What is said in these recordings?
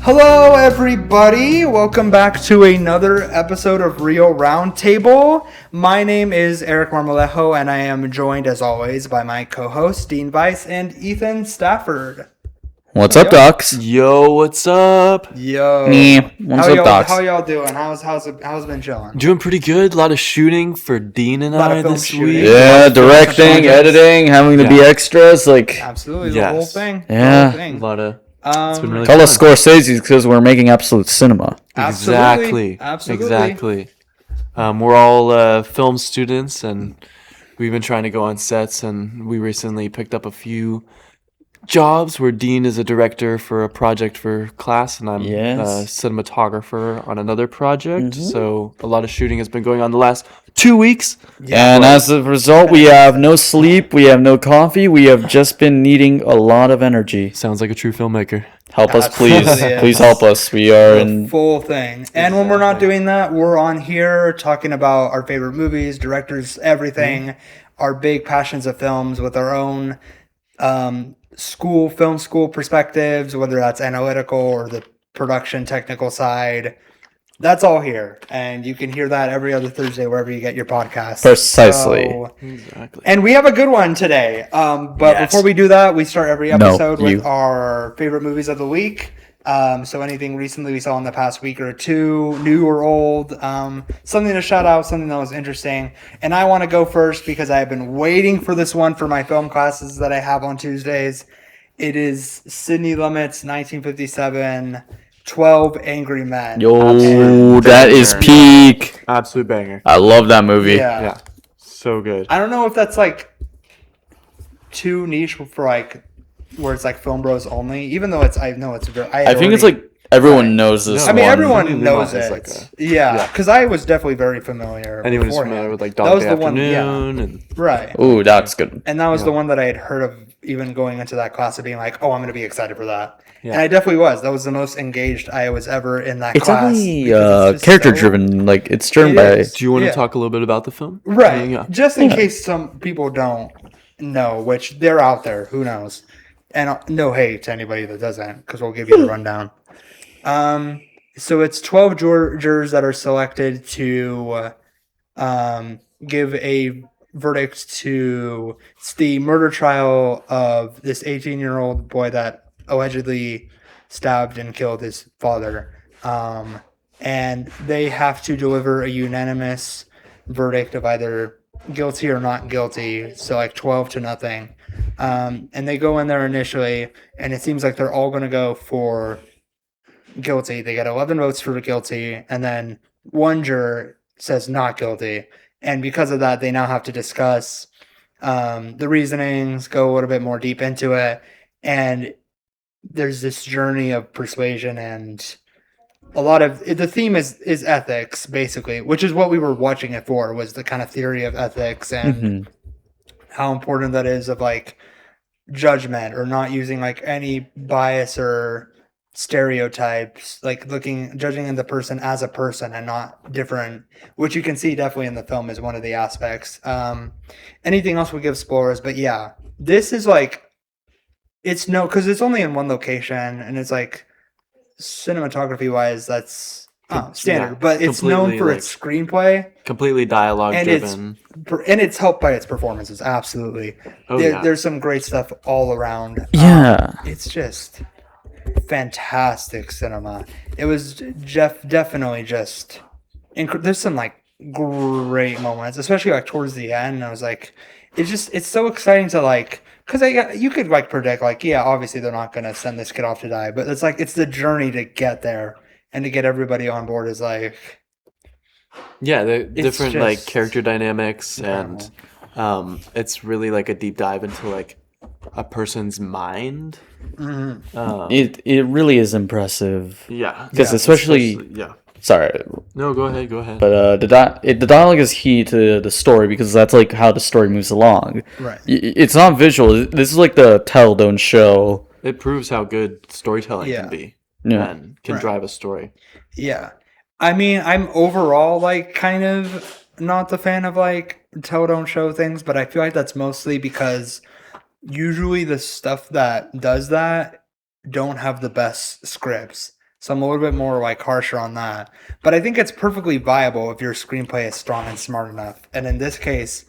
Hello, everybody. Welcome back to another episode of Real Roundtable. My name is Eric Marmolejo, and I am joined, as always, by my co-hosts, Dean Weiss and Ethan Stafford. What's up, Docs? Yo, what's up? Yo. What's up, Docs? How y'all doing? How's it been chilling? Doing pretty good. A lot of shooting for Dean and I this week. Yeah, directing, editing, having to be extras, Absolutely, the whole thing. Yeah. The whole thing. A lot of. It's been really Call fun. us Scorsese because we're making absolute cinema. Absolutely. Exactly. We're all film students, and we've been trying to go on sets, and we recently picked up a few jobs where Dean is a director for a project for class, and I'm a cinematographer on another project. So a lot of shooting has been going on the last 2 weeks. And as a result, we have no sleep, we have no coffee, we have just been needing a lot of energy. Sounds like a true filmmaker. Help us, please. Absolutely, Please help us. We are in... full thing. And when we're not doing that, we're on here talking about our favorite movies, directors, everything, our big passions of films with our own film school perspectives, whether that's analytical or the production technical side. That's all here, and you can hear that every other Thursday wherever you get your podcasts. Precisely. Exactly. And we have a good one today. But before we do that, we start every episode with our favorite movies of the week. So anything recently we saw in the past week or two, new or old, something to shout out, something that was interesting. And I want to go first because I have been waiting for this one for my film classes that I have on Tuesdays. It is Sidney Lumet's 1957 12 Angry Men. Yo, that is peak. Absolute banger. I love that movie. Yeah. So good. I don't know if that's like too niche for like where it's like film bros only, even though I know it's very. I think it's like everyone knows this I mean, one. everyone knows it. Like because I was definitely very familiar. Anyone who's beforehand. familiar with like That Dog was Day the one, Afternoon and right. Ooh, that's good. And that was the one that I had heard of even going into that class of being like, oh, I'm going to be excited for that. Yeah. And I definitely was. That was the most engaged I was ever in that It's class. definitely character driven. Like it's driven by. Do you want to talk a little bit about the film? Right. Yeah. Just in case some people don't know, which they're out there. Who knows? And no hate to anybody that doesn't, because we'll give you the rundown. So it's 12 jurors that are selected to give a verdict to it's the murder trial of this 18-year-old boy that allegedly stabbed and killed his father. And they have to deliver a unanimous verdict of either guilty or not guilty. So like 12-0. And they go in there initially, and it seems like they're all going to go for guilty. They get 11 votes for guilty, and then one juror says not guilty. And because of that, they now have to discuss the reasonings, go a little bit more deep into it. And there's this journey of persuasion, and a lot of the theme is ethics, basically, which is what we were watching it for, was the kind of theory of ethics and how important that is of like judgment or not using like any bias or stereotypes, like judging the person as a person and not different, which you can see definitely in the film is one of the aspects. Anything else would give spoilers, but yeah, this is like, because it's only in one location, and it's like cinematography wise, that's standard, but it's known for its screenplay, completely dialogue driven, and it's helped by its performances. Absolutely. There's some great stuff all around. It's just fantastic cinema. It was definitely just there's some like great moments, especially like towards the end. I was like, it's so exciting to like, because you could like predict like, yeah, obviously they're not gonna send this kid off to die, but it's like it's the journey to get there and to get everybody on board is like, the different like character dynamics incredible. And it's really like a deep dive into like a person's mind. It really is impressive. Yeah, because especially sorry. No, go ahead. But the dialogue is key to the story because that's like how the story moves along. Right. It's not visual. This is like the tell don't show. It proves how good storytelling can be and can drive a story. Yeah, I mean, I'm overall like kind of not the fan of like tell don't show things, but I feel like that's mostly because usually the stuff that does that don't have the best scripts. So I'm a little bit more like harsher on that. But I think it's perfectly viable if your screenplay is strong and smart enough. And in this case,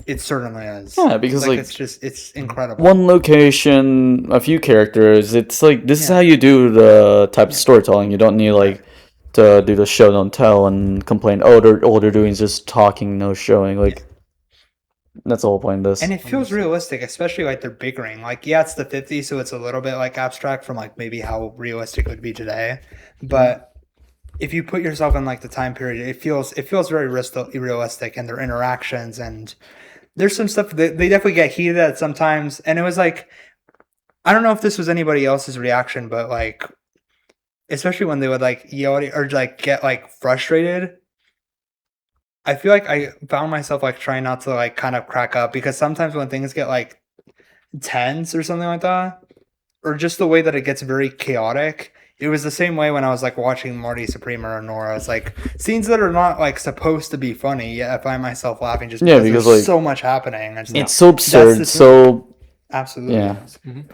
it certainly is. Yeah, because like it's incredible. One location, a few characters. It's like this is how you do the type of storytelling. You don't need like to do the show don't tell and complain. Oh, all they're doing is just talking, no showing. Like that's the whole point of this. And it feels realistic, especially like they're bickering. Like, yeah, it's the 50s, so it's a little bit like abstract from like maybe how realistic it would be today. But if you put yourself in like the time period, it feels very realistic, and their interactions, and there's some stuff that they definitely get heated at sometimes. And it was like, I don't know if this was anybody else's reaction, but like, especially when they would like yell at or like get like frustrated. I feel like I found myself like trying not to like kind of crack up, because sometimes when things get like tense or something like that, or just the way that it gets very chaotic, it was the same way when I was like watching Marty Suprema or Nora. It's like scenes that are not like supposed to be funny, yet I find myself laughing just because there's like, so much happening. It's so absurd. So absolutely,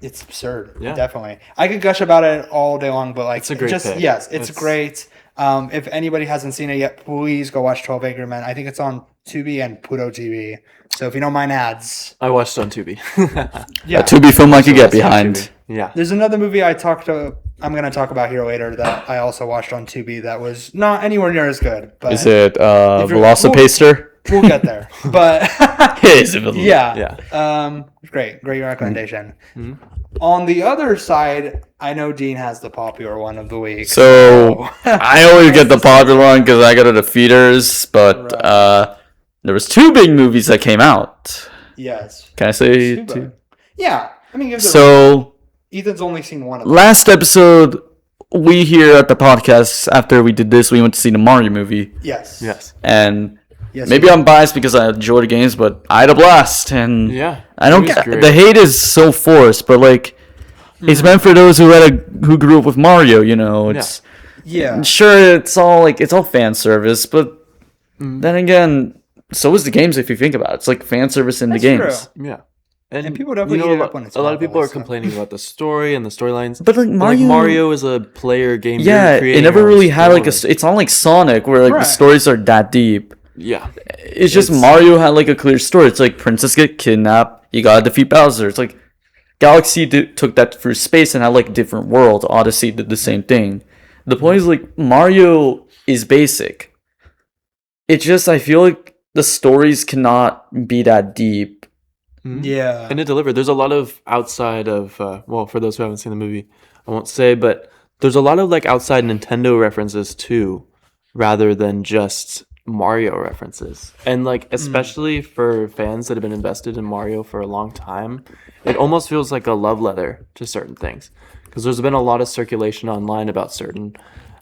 it's absurd. Yeah, definitely. I could gush about it all day long, but like it's a great pick. Yes, it's great. If anybody hasn't seen it yet, please go watch 12 Angry Men. I think it's on Tubi and Pluto TV. So if you don't mind ads. I watched on Tubi. A Tubi film I could get behind. Yeah. There's another movie I'm going to talk about here later that I also watched on Tubi that was not anywhere near as good. But is it Velocipaster? We'll get there. But yeah. Great recommendation. Mm-hmm. On the other side, I know Dean has the popular one of the week. So I always get the popular one because I go to the theaters, but there was 2 big movies that came out. Yes. Can I say 2? Yeah. I mean, Ethan's only seen one of them. Last episode, we here at the podcast, after we did this, we went to see the Mario movie. Yes. And maybe I'm biased because I enjoy the games, but I had a blast. And I don't get the hate is so forced, but like it's meant for those who grew up with Mario. You know, it's sure it's all fan service, but then again, so is the games if you think about it. It's like fan service in the games. True. Yeah. And people definitely eat it up when it's a lot of people are complaining about the story and the storylines. But like Mario is a player game. Yeah, it never really had like it's not like Sonic where like the stories are that deep. Yeah. It's just Mario had like a clear story. It's like princess get kidnapped, you gotta defeat Bowser. It's like Galaxy took that through space and had like different worlds. Odyssey did the same thing. The point is like Mario is basic. It's just I feel like the stories cannot be that deep. Yeah. And it delivered. There's a lot of outside of, for those who haven't seen the movie, I won't say, but there's a lot of like outside Nintendo references too, rather than just Mario references. And like, especially for fans that have been invested in Mario for a long time, it almost feels like a love letter to certain things. Because there's been a lot of circulation online about certain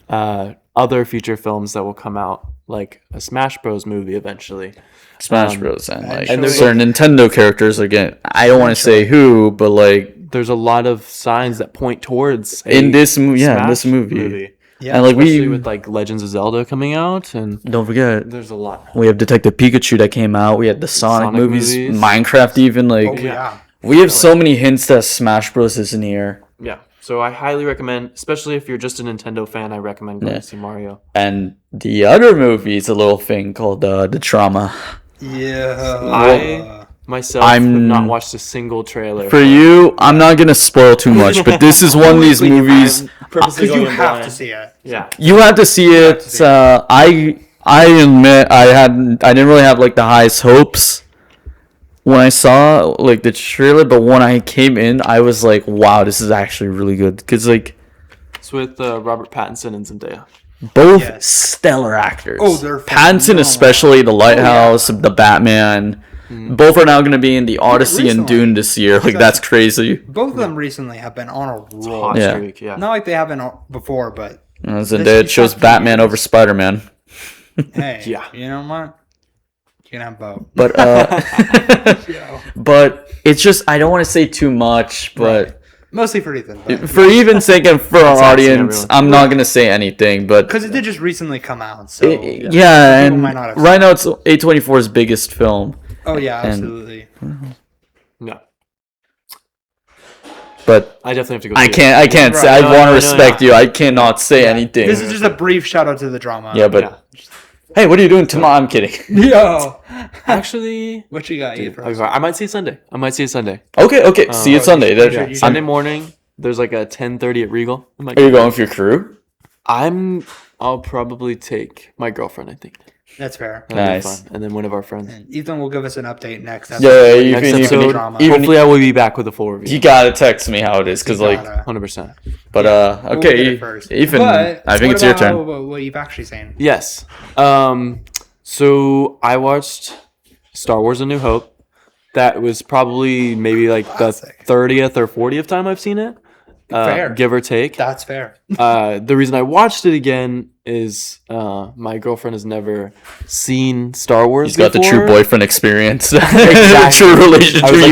other feature films that will come out, like a Smash Bros. Movie eventually. Smash Bros. And there's certain Nintendo characters again. I don't want to say who, but like there's a lot of signs that point towards in this movie. Yeah, and like especially with like Legends of Zelda coming out, and don't forget there's a lot. We have Detective Pikachu that came out. We had the Sonic movies, Minecraft, even like we have so many hints that Smash Bros. Is in here. Yeah. So I highly recommend, especially if you're just a Nintendo fan, I recommend going to see Mario. And the other movie is a little thing called The Trauma. Yeah. I myself have not watched a single trailer. For you, I'm not going to spoil too much, but this is one of these movies. Because you have to see it. Yeah. You have to see it. I admit I didn't really have like the highest hopes when I saw like the trailer, but when I came in, I was like, "Wow, this is actually really good." Because like, it's with Robert Pattinson and Zendaya. Both stellar actors. Oh, they're Pattinson, especially The Lighthouse, The Batman. Both are now going to be in the Odyssey and Dune this year. Like that's crazy. Both of them recently have been on a roll. Hot streak, yeah. Not like they haven't before, but Zendaya chose Batman over Spider-Man. Hey, you know what? You can have both. But but it's just I don't want to say too much, but mostly for Ethan. For Ethan's sake and for our audience, I'm not gonna say anything, but because it did just recently come out, so and right now it's A24's biggest film. Oh yeah, absolutely. Yeah. but I definitely have to go. I can't say. I want to respect you. I cannot say anything. This is just a brief shout out to the drama. Yeah, but hey, what are you doing tomorrow? I'm kidding. Yo, actually, what you got? I might see it Sunday. Okay. See you Sunday. Sunday morning. There's like a 10:30 at Regal. Are you going with your crew? I'll probably take my girlfriend, I think. That's fair. Nice. And then one of our friends. And Ethan will give us an update next episode. Yeah, next episode. Hopefully I will be back with a full review. You gotta text me how it is, because 100%. But okay, Ethan, I think it's your turn. What you've actually seen? Yes. So I watched Star Wars: A New Hope. That was probably maybe like the 30th or 40th time I've seen it. Fair. Give or take. That's fair. The reason I watched it again is my girlfriend has never seen Star Wars before. He's got the true boyfriend experience. Exactly. True relationship. You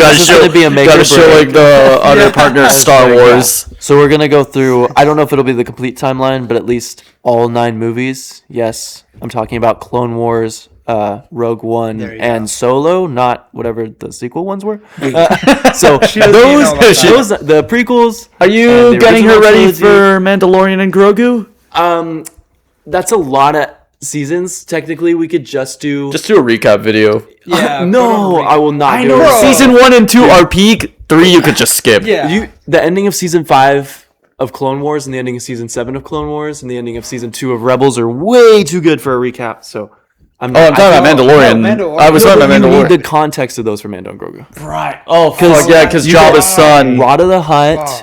gotta show like the other partner Star Wars. Yeah. So we're gonna go through, I don't know if it'll be the complete timeline, but at least all 9 movies. Yes, I'm talking about Clone Wars, Rogue One, and Solo, not whatever the sequel ones were. So those the prequels. Are you getting her ready for Mandalorian and Grogu? That's a lot of seasons. Technically, we could just do a recap video. Yeah. No, I will not. I know season 1 and 2 are peak. 3 you could just skip. Yeah. The ending of season 5 of Clone Wars and the ending of season 7 of Clone Wars and the ending of season 2 of Rebels are way too good for a recap. So. I'm talking about Mandalorian. I was talking about Mandalorian. You need the context of those for Mando and Grogu. Right. Oh, because Jabba's son. Rada the Hutt.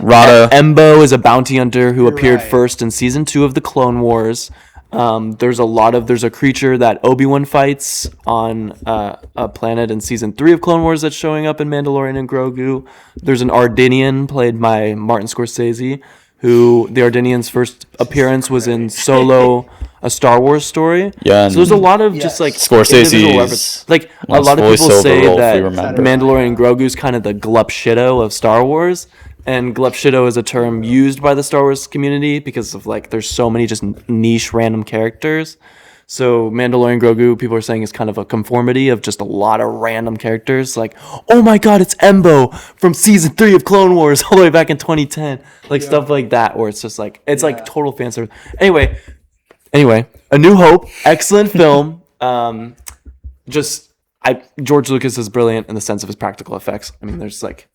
Embo is a bounty hunter who appeared first in season 2 of the Clone Wars. There's a creature that Obi-Wan fights on a planet in season 3 of Clone Wars that's showing up in Mandalorian and Grogu. There's an Ardinian played by Martin Scorsese, who the Ardinian's first appearance was in Solo, a Star Wars story. Yeah, so there's a lot of just like Scorsese's. Like a lot of people say that Mandalorian and Grogu is kind of the Glup Shido of Star Wars, and Glup Shido is a term used by the Star Wars community because of like there's so many just niche random characters. So Mandalorian Grogu, people are saying is kind of a conformity of just a lot of random characters. Like, oh my God, it's Embo from season 3 of Clone Wars all the way back in 2010. Like stuff like that, where it's just like it's like total fan service. Anyway, A New Hope, excellent film. George Lucas is brilliant in the sense of his practical effects. I mean, there's like,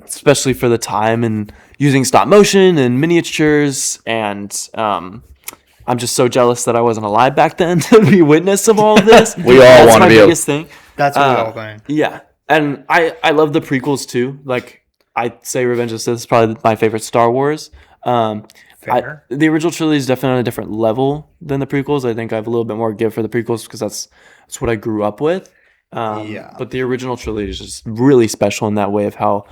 especially for the time and using stop motion and miniatures and I'm just so jealous that I wasn't alive back then to be witness of all of this. We all want to be biggest thing. That's what we all think. Yeah, and I love the prequels too. Like I'd say Revenge of the Sith is probably my favorite Star Wars. The original trilogy is definitely on a different level than the prequels. I think I have a little bit more give for the prequels because that's what I grew up with. But the original trilogy is just really special in that way of how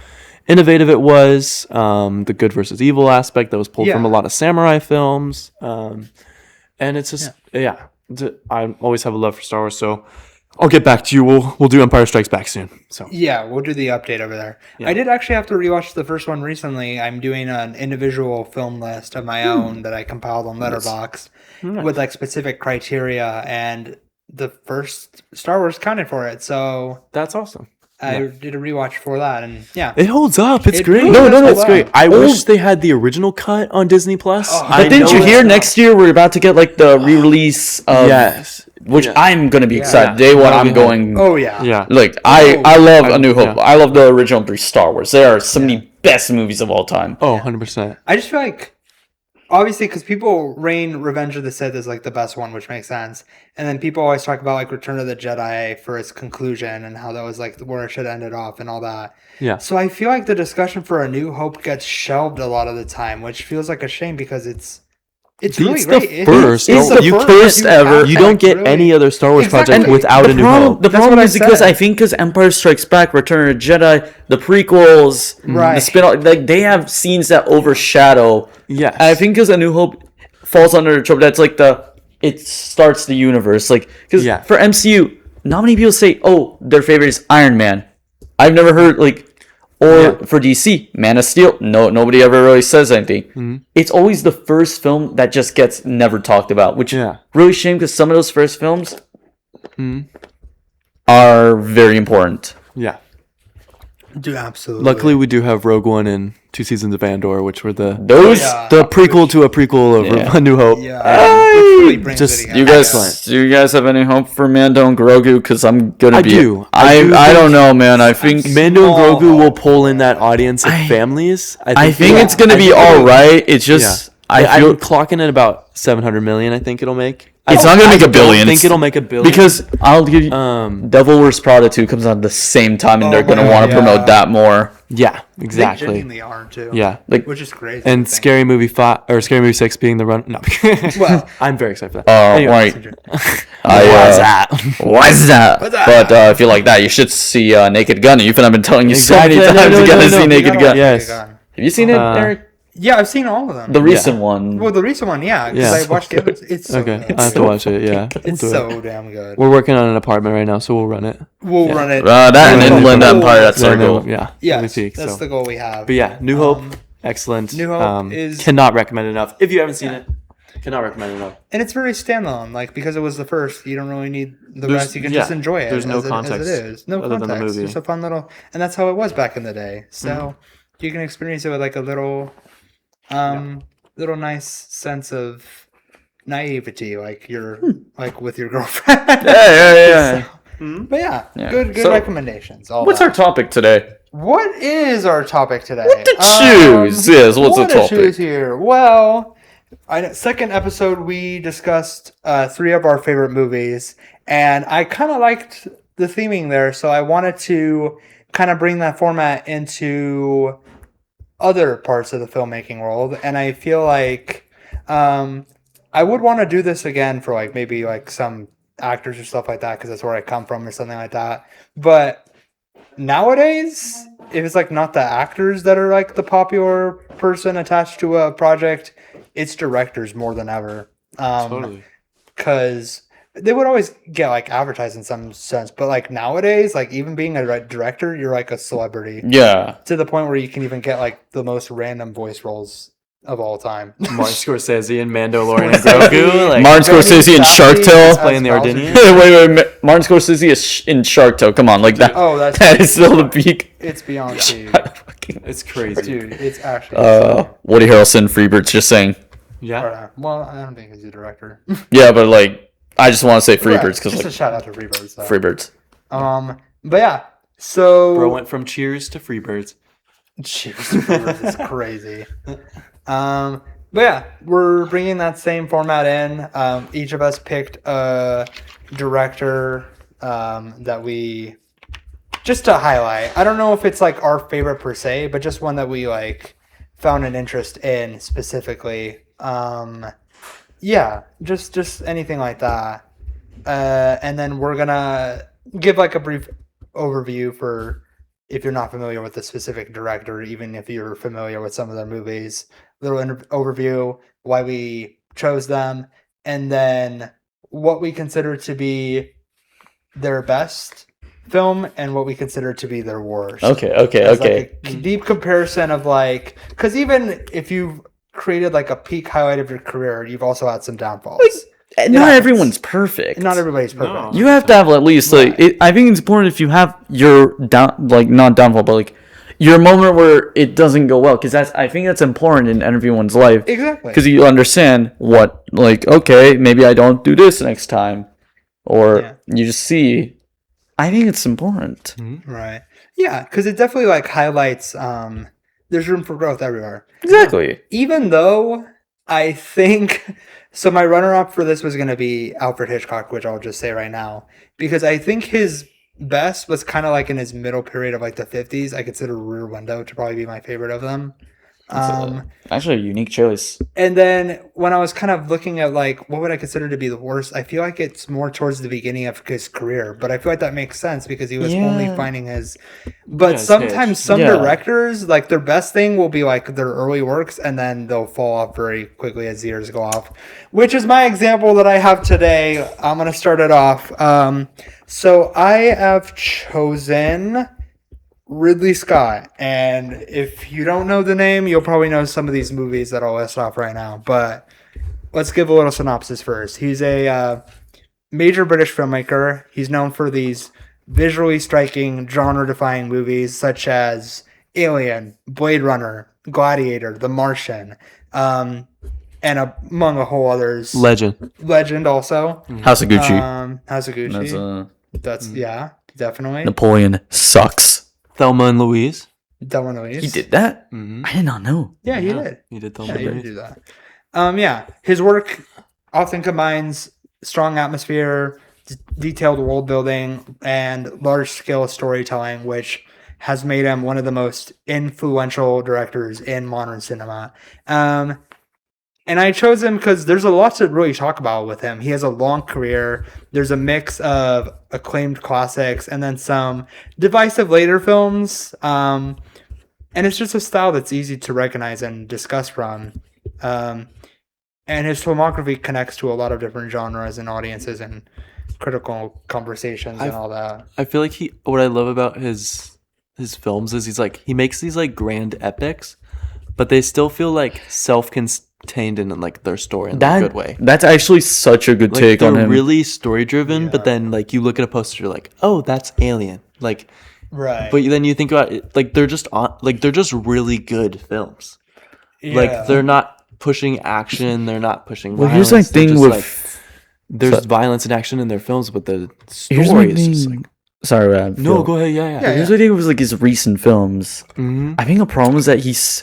innovative it was, the good versus evil aspect that was pulled from a lot of samurai films, and it's just I always have a love for Star Wars, so I'll get back to you. We'll do Empire Strikes Back soon. So we'll do the update over there. I did actually have to rewatch the first one recently. I'm doing an individual film list of my own that I compiled on Letterboxd with like specific criteria, and the first Star Wars counted for it, so that's awesome. I did a rewatch for that, and it holds up. It's great. No, it's great. I wish they had the original cut on Disney Plus. But didn't you hear next year we're about to get like the re-release of which I'm gonna be excited. Day one, I'm going. Oh yeah. Like I love A New Hope. I love the original 3 Star Wars. They are some of the best movies of all time. Oh, 100%. I just feel like. Obviously, because people reign Revenge of the Sith as like the best one, which makes sense. And then people always talk about like Return of the Jedi for its conclusion and how that was like where it should have ended off and all that. Yeah. So I feel like the discussion for A New Hope gets shelved a lot of the time, which feels like a shame because it's really great. It's the first ever. You don't get any other Star Wars project without A New Hope. The problem is because I think because Empire Strikes Back, Return of the Jedi, the prequels, the spin-off, like they have scenes that overshadow. Yeah, I think because A New Hope falls under the trope that's like it starts the universe. Like because for MCU, not many people say, oh, their favorite is Iron Man. I've never heard for DC, Man of Steel. No, nobody ever really says anything. Mm-hmm. It's always the first film that just gets never talked about, which really shame because some of those first films are very important. Yeah. Dude, absolutely. Luckily, we do have Rogue One and 2 seasons of Andor, which were the prequel to a prequel of A New Hope. Do you guys have any hope for Mando and Grogu? Because I'm gonna I don't know, man. I think Mando and Grogu will pull in that audience of families. I think it's gonna be all right. It's just I'm clocking at about 700 million. I think it'll make. It's not gonna make a billion. I think it'll make a billion because I'll give you. Devil Wears Prada 2 comes out at the same time, and they're gonna want to promote that more. Yeah, exactly. They genuinely are too. Yeah, which is crazy. And Scary Movie 5 or Scary Movie 6 being the run. No, well, I'm very excited for that. Right. Why's that? But if you like that, you should see Naked Gun. I've been telling you so many times you gotta see Naked Gun. Yes. Have you seen it, Eric? Yeah, I've seen all of them. The recent one. Well, the recent one, because I watched it. It's so okay. I have to watch it. Yeah, it's so damn good. We're working on an apartment right now, so we'll run it. Run it. That and Inland Empire. That's our goal. Yeah, that's the goal we have. But yeah, New Hope, excellent. New Hope is cannot recommend enough. If you haven't seen it, cannot recommend enough. And it's very standalone, because it was the first. You don't really need the rest. You can just enjoy it. There's no context. As it is. No other context. Than the movie. Just a fun little, and that's how it was back in the day. So you can experience it with a little. Little nice sense of naivety, you're with your girlfriend. Yeah. But good recommendations. What's our topic today? What is our topic today? What to choose? What's the topic? Choose here? Well, second episode we discussed 3 of our favorite movies, and I kind of liked the theming there, so I wanted to kind of bring that format into other parts of the filmmaking world, and I feel like I would want to do this again for maybe some actors or stuff like that, because that's where I come from or something like that. But nowadays, if it's not the actors that are the popular person attached to a project, it's directors more than ever. Totally. Because they would always get advertised in some sense, but nowadays, even being a director, you're a celebrity. Yeah. To the point where you can even get the most random voice roles of all time. Martin Scorsese and Mandalorian and Grogu. Martin Scorsese and Shark Tale playing the Ardenian. wait, Martin Scorsese is in Shark Tale. Come on, that. Oh, that is still the peak. It's beyond peak. It's crazy, dude. It's actually. Woody Harrelson, Freebirds, just saying. Yeah. Well, I don't think he's a director. Yeah, but I just want to say Freebirds because just a shout out to Freebirds. Freebirds. But yeah, so bro went from Cheers to Freebirds. Cheers to Freebirds is crazy. But yeah, we're bringing that same format in. Each of us picked a director that we just to highlight. I don't know if it's our favorite per se, but just one that we found an interest in specifically. Yeah, just anything like that. And then we're going to give a brief overview for if you're not familiar with the specific director, even if you're familiar with some of their movies. Little overview, why we chose them, and then what we consider to be their best film and what we consider to be their worst. Okay. A deep comparison of because even if you've created a peak highlight of your career, you've also had some downfalls. Not everyone's perfect. Not everybody's perfect. No. You have to have at least I think it's important if you have your not downfall, but your moment where it doesn't go well, because I think that's important in everyone's life. Exactly. Because you understand what okay, maybe I don't do this next time, or you just see. I think it's important. Mm-hmm. Right. Yeah, because it definitely highlights. There's room for growth everywhere. Exactly. Even though I think so, my runner-up for this was going to be Alfred Hitchcock, which I'll just say right now, because I think his best was kind of in his middle period of the 50s. I consider Rear Window to probably be my favorite of them. Actually, a unique choice. And then when I was kind of looking at what would I consider to be the worst, I feel it's more towards the beginning of his career. But I feel that makes sense because he was only finding his. But sometimes some directors their best thing will be their early works, and then they'll fall off very quickly as years go off. Which is my example that I have today. I'm gonna start it off. So I have chosen Ridley Scott, and if you don't know the name, you'll probably know some of these movies that I'll list off right now, but let's give a little synopsis first. He's a major British filmmaker. He's known for these visually striking, genre-defying movies such as Alien, Blade Runner, Gladiator, The Martian, and among a whole others. Legend also. House of Gucci. House of Gucci. That's yeah, definitely. Napoleon sucks. Thelma and Louise. He did that? I did not know. Yeah, he did. He did Thelma and Louise. He did do that. His work often combines strong atmosphere, detailed world building, and large-scale storytelling, which has made him one of the most influential directors in modern cinema. And I chose him because there's a lot to really talk about with him. He has a long career. There's a mix of acclaimed classics and then some divisive later films. And it's just a style that's easy to recognize and discuss from. And his filmography connects to a lot of different genres and audiences and critical conversations and all that. I feel like what I love about his films is he makes these like grand epics, but they still feel like self-contained in like their story in a good way. That's actually such a good take on him. They're really story driven, but then like you look at a poster, you're like, oh, that's Alien. Like, right. But then you think about it, like they're just really good films. Yeah. Like they're not pushing action, they're not pushing violence. Here's my thing with there's violence and action in their films, but the story is just like. Sorry, Rob. No, go ahead. Yeah. Here's my thing with like his recent films. Mm-hmm. I think the problem is that he's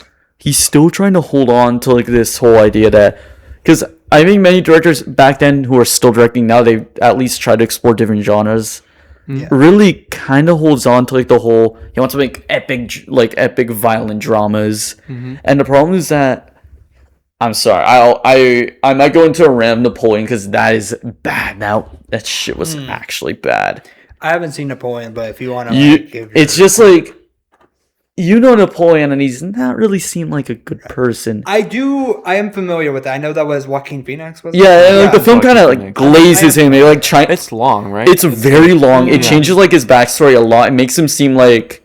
still trying to hold on to like this whole idea that, because I think many directors back then who are still directing now, they at least try to explore different genres. Yeah. Really kind of holds on to like the whole, he wants to make epic violent dramas. Mm-hmm. And the problem is that, I'm sorry, I might go into a rant of Napoleon because that is bad. Now that shit was actually bad. I haven't seen Napoleon, but if you want to, it's just like, Napoleon, and he's not really seemed like a good person. I am familiar with that. I know that was Joaquin Phoenix. Like the film kind of like glazes him. They like try. It's long, right? It's very long. It changes like his backstory a lot. It makes him seem like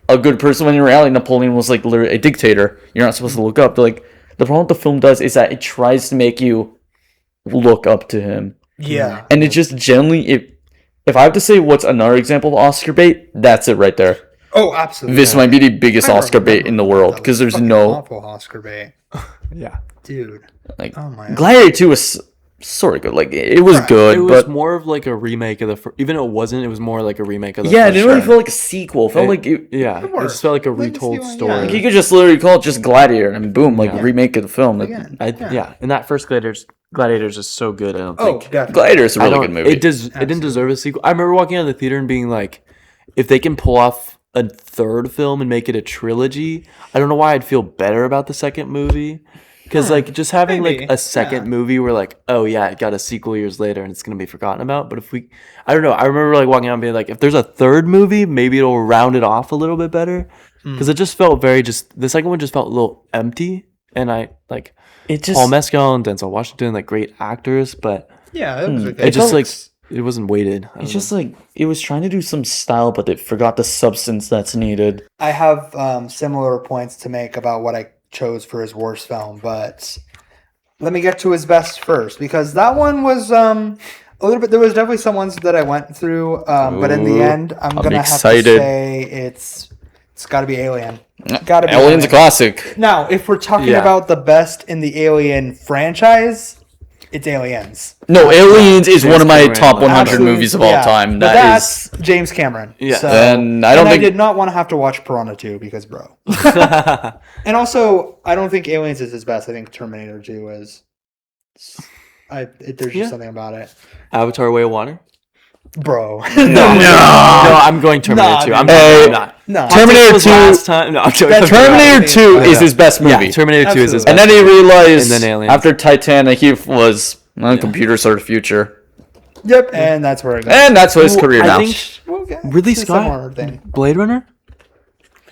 a good person when in reality Napoleon was like literally a dictator. You're not supposed to look up. But, like the problem the film does is that it tries to make you look up to him. Yeah, and it just generally If I have to say what's another example of Oscar bait, that's it right there. Oh, absolutely. This might be the biggest Oscar bait in the world because there's no awful Oscar bait. Yeah, dude. Like, oh my God. Gladiator 2 was sort of good. Like it was good, it was but more of like a remake of the. Even though it wasn't, it was more like a remake of the. Yeah, it didn't really feel like a sequel. It felt like it just felt like a retold story. Like you could just literally call it just Gladiator and boom, like remake of the film. Like, and that first Gladiator's is so good. I don't think Gladiator's a really good movie. It didn't deserve a sequel. I remember walking out of the theater and being like, if they can pull off a third film and make it a trilogy, I don't know why I'd feel better about the second movie. Because like just having like a second movie where like, oh yeah, it got a sequel years later and it's gonna be forgotten about. But I don't know. I remember like walking out and being like, if there's a third movie, maybe it'll round it off a little bit better. Because it just felt the second one just felt a little empty. And Paul Mescal and Denzel Washington, like great actors, but it wasn't weighted. It's just like it was trying to do some style, but it forgot the substance that's needed. I have similar points to make about what I chose for his worst film, but let me get to his best first, because that one was a little bit. There was definitely some ones that I went through, but in the end, I'm gonna have to say it's got to be Alien. Gotta be Alien's a classic. Now, if we're talking about the best in the Alien franchise, it's Aliens. No, Aliens is one of my top 100 movies of all time. That's James Cameron. Yeah, so, and I did not want to have to watch Piranha 2 because, bro. And also, I don't think Aliens is his best. I think Terminator 2 is. There's just something about it. Avatar: Way of Water. Bro, no, I'm going Terminator 2. I'm not. No, Terminator 2. Last time. No, Terminator 2 is his best movie. Yeah, Terminator 2 is his best. And then he realized after Titanic, he was computers are the future. Yep, and that's where it goes. And that's what his career now. Ridley Scott, Blade Runner.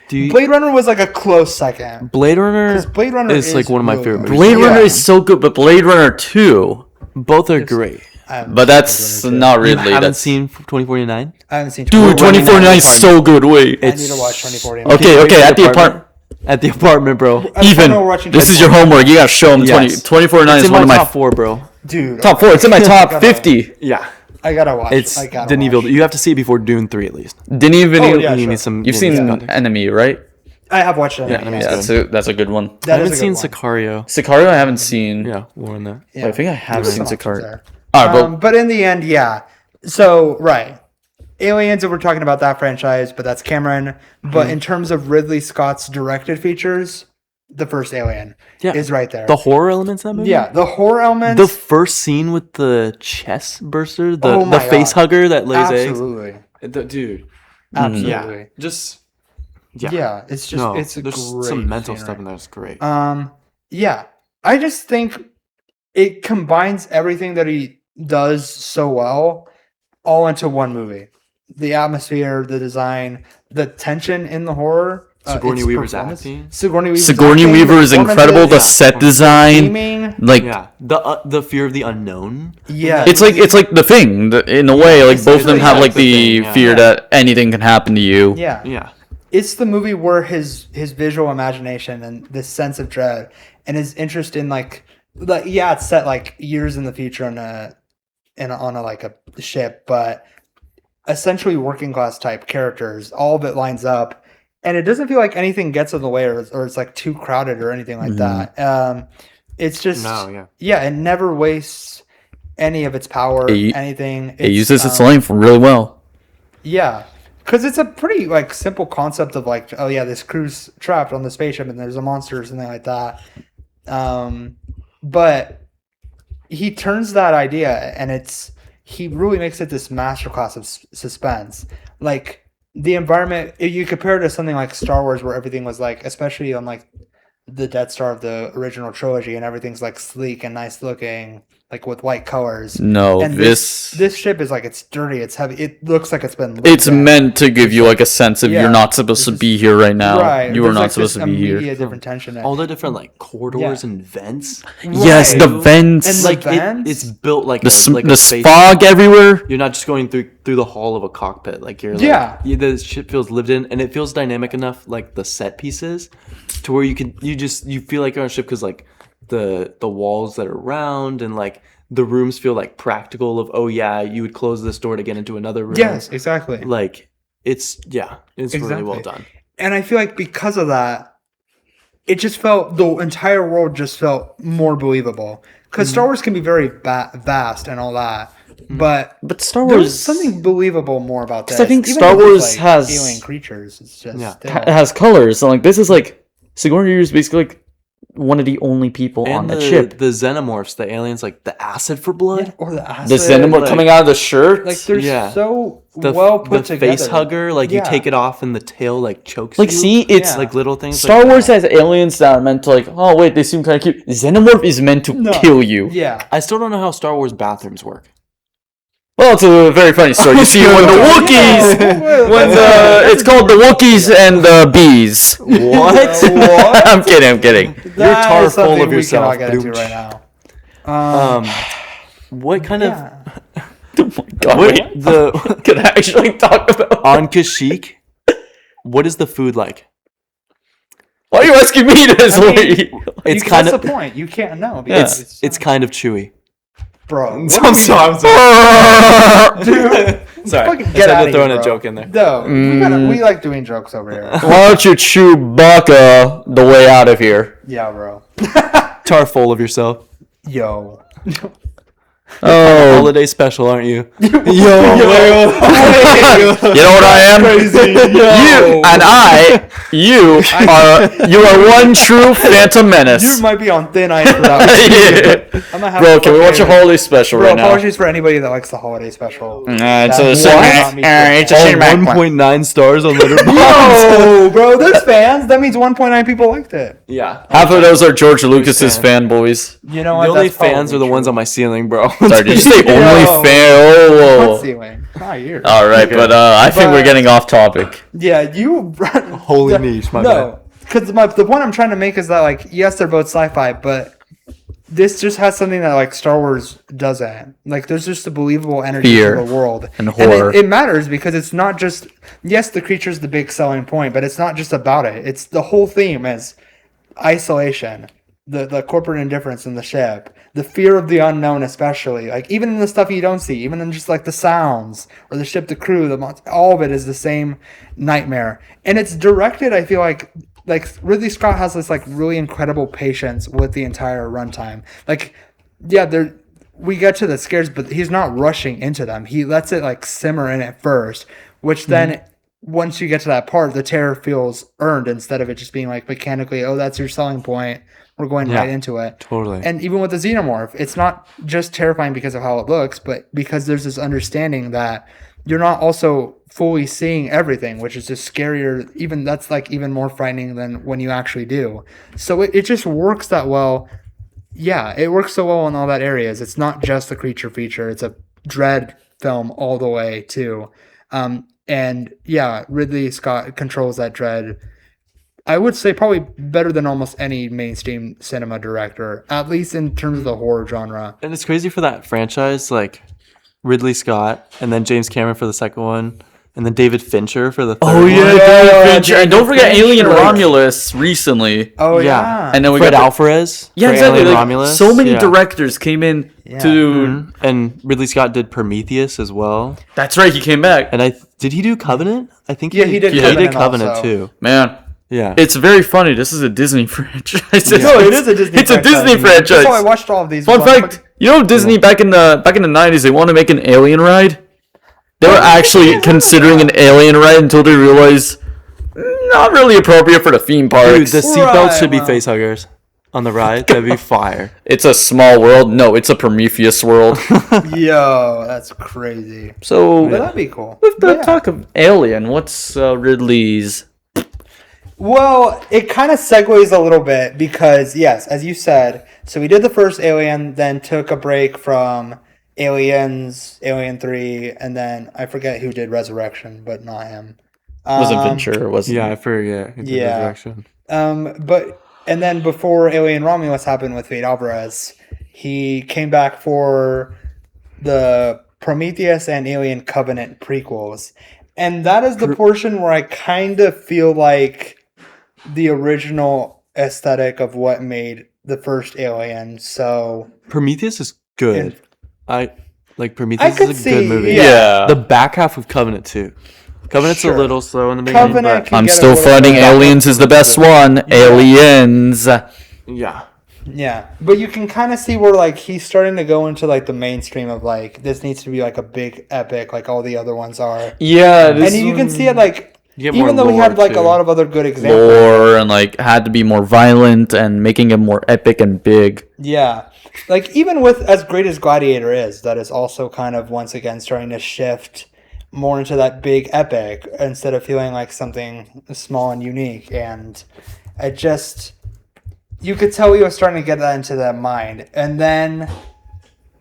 Blade Runner was like a close second. Blade Runner is like one of my favorite movies. Blade Runner is so good, but Blade Runner 2, both are great. But that's not Ridley. You haven't seen 2049? I haven't seen 2049. Dude, 2049 is so good. Wait. I need to watch 2049. Okay, at the apartment. At the apartment, bro. This is your homework. You gotta show him 2049 is one of my top 4, bro. Dude. Top 4. It's in my top 50. Yeah. I gotta watch. It's Denis Villeneuve. You have to see it before Dune 3 at least. Denis Villeneuve. yeah, You sure. need some. You've seen Enemy, right? I have watched it. Yeah, That's a good one. I haven't seen Sicario. Sicario, I haven't seen. Yeah, more on that. Yeah. I think I have There's seen some options Sicario. there. All right, but But in the end, yeah. So, right. Aliens, if we're talking about that franchise, but that's Cameron. But in terms of Ridley Scott's directed features, the first Alien is right there. The horror elements in that movie? Yeah, the horror elements. The first scene with the chest burster, Oh my the face God. hugger that lays Absolutely. eggs. Dude. Absolutely. Yeah. Just. Yeah, it's just, it's a there's great some mental scenery. stuff in there that's great. Yeah. I just think it combines everything that he does so well all into one movie. The atmosphere, the design, the tension in the horror. Sigourney its Weaver's performance. acting. Sigourney Weaver is incredible. The set design, Theming. like the fear of the unknown. Yeah, it's like The Thing in a way. Like both of them have like the the Thing, fear that anything can happen to you. yeah. Yeah. It's the movie where his visual imagination and this sense of dread and his interest in like it's set like years in the future on a like a ship, but essentially working class type characters. All of it lines up, and it doesn't feel like anything gets in the way or it's like too crowded or anything like that. It's just it never wastes any of its power. Anything. It uses its length really well. Yeah. Because it's a pretty like simple concept of like, oh yeah, this crew's trapped on the spaceship and there's a monster or something like that. But he turns that idea and he really makes it this masterclass of suspense. Like the environment, if you compare it to something like Star Wars, where everything was like, especially on like the Death Star of the original trilogy, and everything's like sleek and nice looking, like with white colors. No, and this ship is like, it's dirty, it's heavy, it looks like it's been it's meant to give you like a sense of you're not supposed to be here right now. Right. You are not like supposed to be here. Different tension. All the different like corridors and vents. Yes, the vents. And Like vents? it's built like The space fog everywhere. You're not just going through the hall of a cockpit. Like you're like, the ship feels lived in, and it feels dynamic enough. Like the set pieces, to where you feel like you're on a ship because like the walls that are round and like the rooms feel like practical. Of you would close this door to get into another room. Yes, exactly. Like it's really well done. And I feel like because of that, it just felt, the entire world just felt more believable. Because Star Wars can be very vast and all that. But Star Wars, there's something believable more about this. I think Even Star if it's, Wars like, has alien creatures. It's just has colors. So like this is like Sigourney Weaver is basically like one of the only people on the ship. The xenomorphs, the aliens, like the acid for blood, or the acid. The xenomorph coming out of the shirt. Like they're so well put together. The face hugger, like you take it off and the tail like chokes like, you. see, it's like little things. Star like Wars has aliens that are meant to like, oh wait, they seem kind of cute. Xenomorph is meant to kill you. Yeah. I still don't know how Star Wars bathrooms work. Well, it's a very funny story. You see, when the Wookiees, it's called the Wookiees and the Bees. What? I'm kidding. You're tar full of yourself. We cannot get into right now. What kind of? Oh my God! Could I actually talk about on Kashyyyk? What is the food like? Why are you asking me this? It's kind of the point. You can't know. It's kind of chewy. Bro, I'm sorry. Dude, sorry. Get out of throwing here, a joke in there. No, we like doing jokes over here. Why don't you Chewbacca the way out of here? Yeah, bro. Tar full of yourself. Yo. Oh, holiday special, aren't you? You know what I am? Crazy. You are one true Phantom Menace. You might be on thin ice for that one. I'm gonna have bro, can we watch a holiday special right now? Apologies for anybody that likes the holiday special. It's a 1.9 stars on Letterboxd. Yo, bro, there's fans. That means 1.9 people liked it. Yeah. Half of those are George Lucas's fanboys. You know what? The only fans are the ones on my ceiling, bro. Sorry, did you say only fan? What ceiling? Not yours. All right, but I think we're getting off topic. Yeah, you. Holy niche, my bad. Because the point I'm trying to make is that, like, yes, they're both sci-fi, but this just has something that, like, Star Wars doesn't. Like, there's just a believable energy to the world. And horror. And it matters because it's not just, yes, the creature's the big selling point, but it's not just about it. It's the whole theme is isolation, the corporate indifference in the ship, the fear of the unknown, especially like even in the stuff you don't see, even in just like the sounds or the ship, the crew, all of it is the same nightmare. And it's directed, I feel like Ridley Scott has this like really incredible patience with the entire runtime. Like, yeah, we get to the scares, but he's not rushing into them. He lets it like simmer in at first, which then once you get to that part, the terror feels earned instead of it just being like mechanically, oh, that's your selling point. We're going right into it. Totally. And even with the xenomorph, it's not just terrifying because of how it looks, but because there's this understanding that you're not also fully seeing everything, which is just scarier. Even that's like even more frightening than when you actually do. So it just works that well. Yeah, it works so well in all that areas. It's not just the creature feature. It's a dread film all the way too. And yeah, Ridley Scott controls that dread. I would say probably better than almost any mainstream cinema director, at least in terms of the horror genre. And it's crazy for that franchise, like Ridley Scott, and then James Cameron for the second one, and then David Fincher for the third one. Oh yeah, David Fincher. And don't forget Alien Romulus recently. Oh yeah. And then we Fred got Alvarez. Yeah, exactly. Alien Like, Romulus. so many directors came in to. And Ridley Scott did Prometheus as well. That's right, he came back. And did he do Covenant? I think he did. He did Covenant also. too. Man. Yeah, it's very funny. This is a Disney franchise. No, it is a Disney. It's a Disney franchise. That's why I watched all of these. Fun fact: you know, Disney back in the 90s, they wanted to make an alien ride. They were actually considering an alien ride until they realized not really appropriate for the theme parks. Dude, the seatbelts should be face huggers on the ride. That'd be fire. It's a small world. No, it's a Prometheus world. Yo, that's crazy. So that'd be cool. With the talk of Alien, what's Ridley's? Well, it kind of segues a little bit because, yes, as you said, so we did the first Alien, then took a break from Aliens, Alien 3, and then I forget who did Resurrection, but not him. Was it Venture? Was it? Yeah, I forget. Resurrection. And then before Alien Romulus happened with Fede Alvarez, he came back for the Prometheus and Alien Covenant prequels. And that is the portion where I kind of feel like the original aesthetic of what made the first Alien. So Prometheus is good. Prometheus is a good movie. Yeah. The back half of Covenant too. Covenant's a little slow in the beginning, but I'm still fighting. Aliens is the best one. Yeah. Aliens. Yeah. Yeah, but you can kind of see where like he's starting to go into like the mainstream of like this needs to be like a big epic like all the other ones are. Yeah, and you can see it like even though we had like a lot of other good examples, lore and like had to be more violent and making it more epic and big. Yeah, like even with as great as Gladiator is, that is also kind of once again starting to shift more into that big epic instead of feeling like something small and unique. And it just, you could tell he was starting to get that into that mind. And then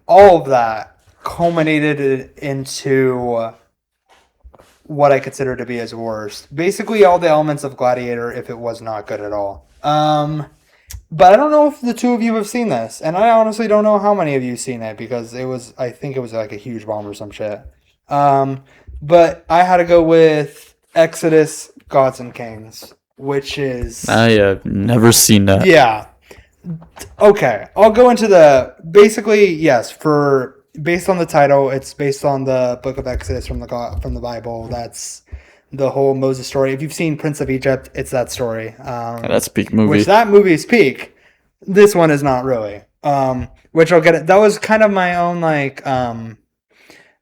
all of that culminated into what I consider to be his worst. Basically all the elements of Gladiator if it was not good at all. But I don't know if the two of you have seen this. And I honestly don't know how many of you have seen it because I think it was like a huge bomb or some shit. But I had to go with Exodus, Gods and Kings, which is... I have never seen that. Yeah. Okay, I'll go into basically, yes, based on the title, it's based on the book of Exodus from the Bible. That's the whole Moses story. If you've seen Prince of Egypt, it's that story. That's peak movie. Which that movie is peak. This one is not really. Which I'll get it. That was kind of my own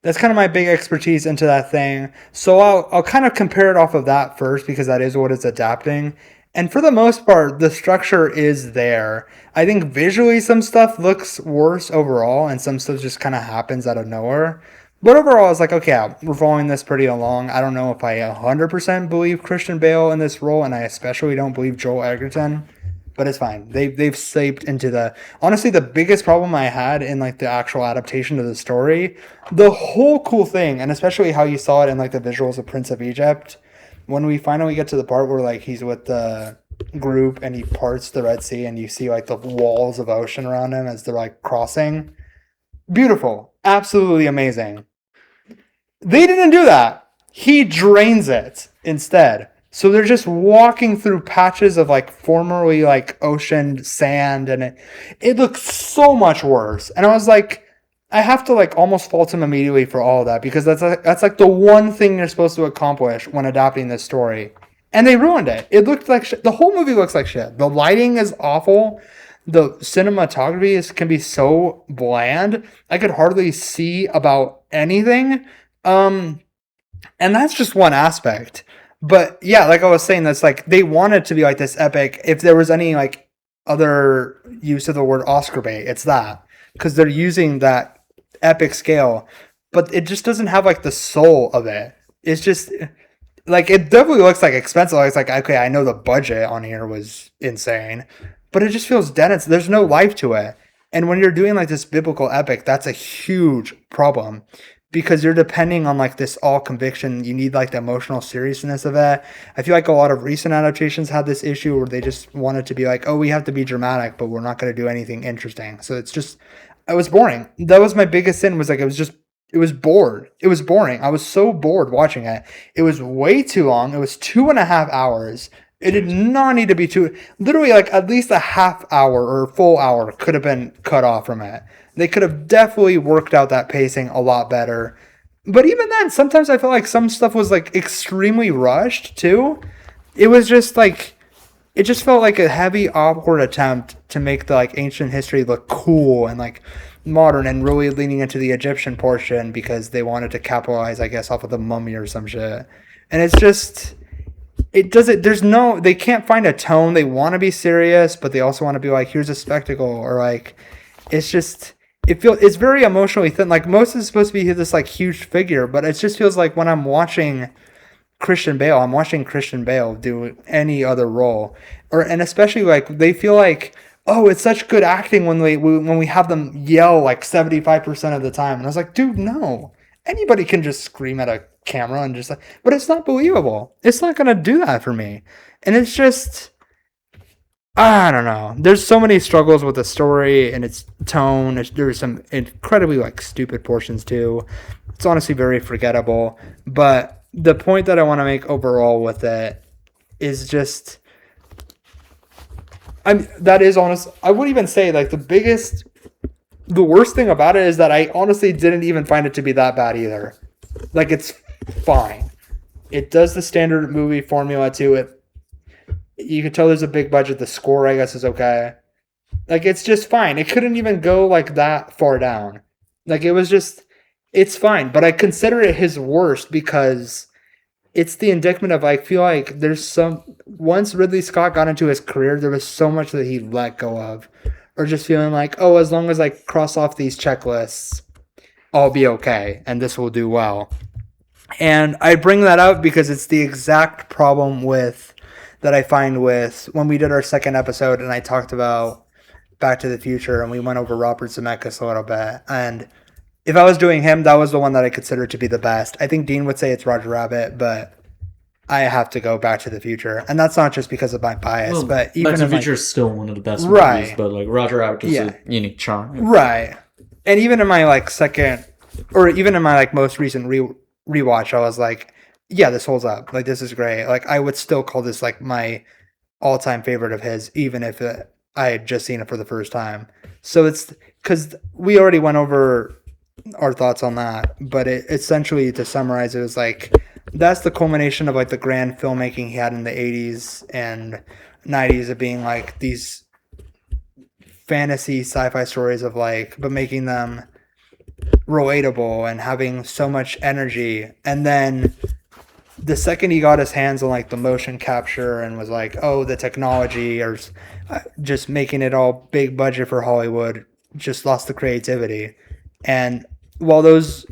that's kind of my big expertise into that thing. So I'll kind of compare it off of that first because that is what it's adapting. And for the most part, the structure is there. I think visually some stuff looks worse overall and some stuff just kind of happens out of nowhere. But overall, I was like, okay, we're following this pretty along. I don't know if I 100% believe Christian Bale in this role, and I especially don't believe Joel Edgerton. But it's fine. They've seeped into honestly, the biggest problem I had in like the actual adaptation of the story, the whole cool thing, and especially how you saw it in like the visuals of Prince of Egypt, when we finally get to the part where like he's with the group and he parts the Red Sea and you see like the walls of ocean around him as they're like crossing. Beautiful. Absolutely amazing. They didn't do that. He drains it instead. So they're just walking through patches of like formerly like ocean sand, and it looks so much worse. And I was like, I have to like almost fault him immediately for all of that, because that's like the one thing you're supposed to accomplish when adapting this story. And they ruined it. It looked like shit. The whole movie looks like shit. The lighting is awful. The cinematography can be so bland. I could hardly see about anything. And that's just one aspect. But yeah, like I was saying, that's like they wanted to be like this epic. If there was any like other use of the word Oscar bait, it's that, because they're using that epic scale, but it just doesn't have like the soul of it. It's just like, it definitely looks like expensive. It's like, okay, I know the budget on here was insane, but it just feels dead. There's no life to it. And when you're doing like this biblical epic, that's a huge problem, because you're depending on like this all conviction. You need like the emotional seriousness of it. I feel like a lot of recent adaptations had this issue where they just wanted to be like, oh, we have to be dramatic, but we're not going to do anything interesting. So it was boring. That was my biggest sin, was like, it was bored. It was boring. I was so bored watching it. It was way too long. It was 2.5 hours. It did not need to be literally like at least a half hour or a full hour could have been cut off from it. They could have definitely worked out that pacing a lot better. But even then, sometimes I felt like some stuff was like extremely rushed too. It was just like, it just felt like a heavy, awkward attempt to make the like ancient history look cool and like modern, and really leaning into the Egyptian portion because they wanted to capitalize, I guess, off of the mummy or some shit. And it's just, they can't find a tone. They want to be serious, but they also want to be like, here's a spectacle, or like, it's very emotionally thin. Like, Moses is supposed to be this like huge figure, but it just feels like when I'm watching Christian Bale do any other role, and especially like they feel like, oh, it's such good acting when we have them yell like 75% of the time. And I was like, dude, no. Anybody can just scream at a camera and just like, but it's not believable. It's not going to do that for me. And it's just, I don't know. There's so many struggles with the story and its tone. There's some incredibly like stupid portions too. It's honestly very forgettable. But the point that I want to make overall with it is just, that is honest. I would even say like the worst thing about it is that I honestly didn't even find it to be that bad either. Like, it's fine. It does the standard movie formula to it. You can tell there's a big budget. The score, I guess, is okay. Like, it's just fine. It couldn't even go like that far down. Like, it's fine. But I consider it his worst because it's the indictment of, I feel like once Ridley Scott got into his career, there was so much that he let go of. Or just feeling like, oh, as long as I cross off these checklists, I'll be okay, and this will do well. And I bring that up because it's the exact problem that I find with when we did our second episode, and I talked about Back to the Future, and we went over Robert Zemeckis a little bit. And if I was doing him, that was the one that I considered to be the best. I think Dean would say it's Roger Rabbit, but I have to go Back to the Future, and that's not just because of my bias, but even Back to the Future is still one of the best movies, but like Roger Rabbit is a unique charm, right? And even in my like second, or even in my like most recent rewatch, I was like, yeah, this holds up. Like, this is great. Like, I would still call this like my all-time favorite of his, even if I had just seen it for the first time. So it's because we already went over our thoughts on that, but it essentially, to summarize, it was like, that's the culmination of like the grand filmmaking he had in the 80s and 90s of being like these fantasy sci-fi stories of like, but making them relatable and having so much energy. And then the second he got his hands on like the motion capture and was like, oh, the technology, or just making it all big budget for Hollywood, just lost the creativity. And while those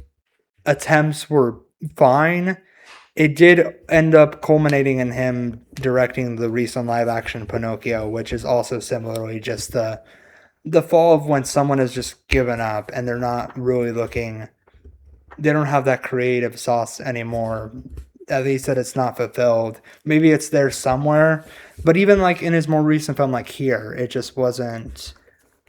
attempts were fine, it did end up culminating in him directing the recent live action Pinocchio, which is also similarly just the fall of when someone has just given up and they're not really they don't have that creative sauce anymore. At least that it's not fulfilled. Maybe it's there somewhere, but even like in his more recent film, like Here, it just wasn't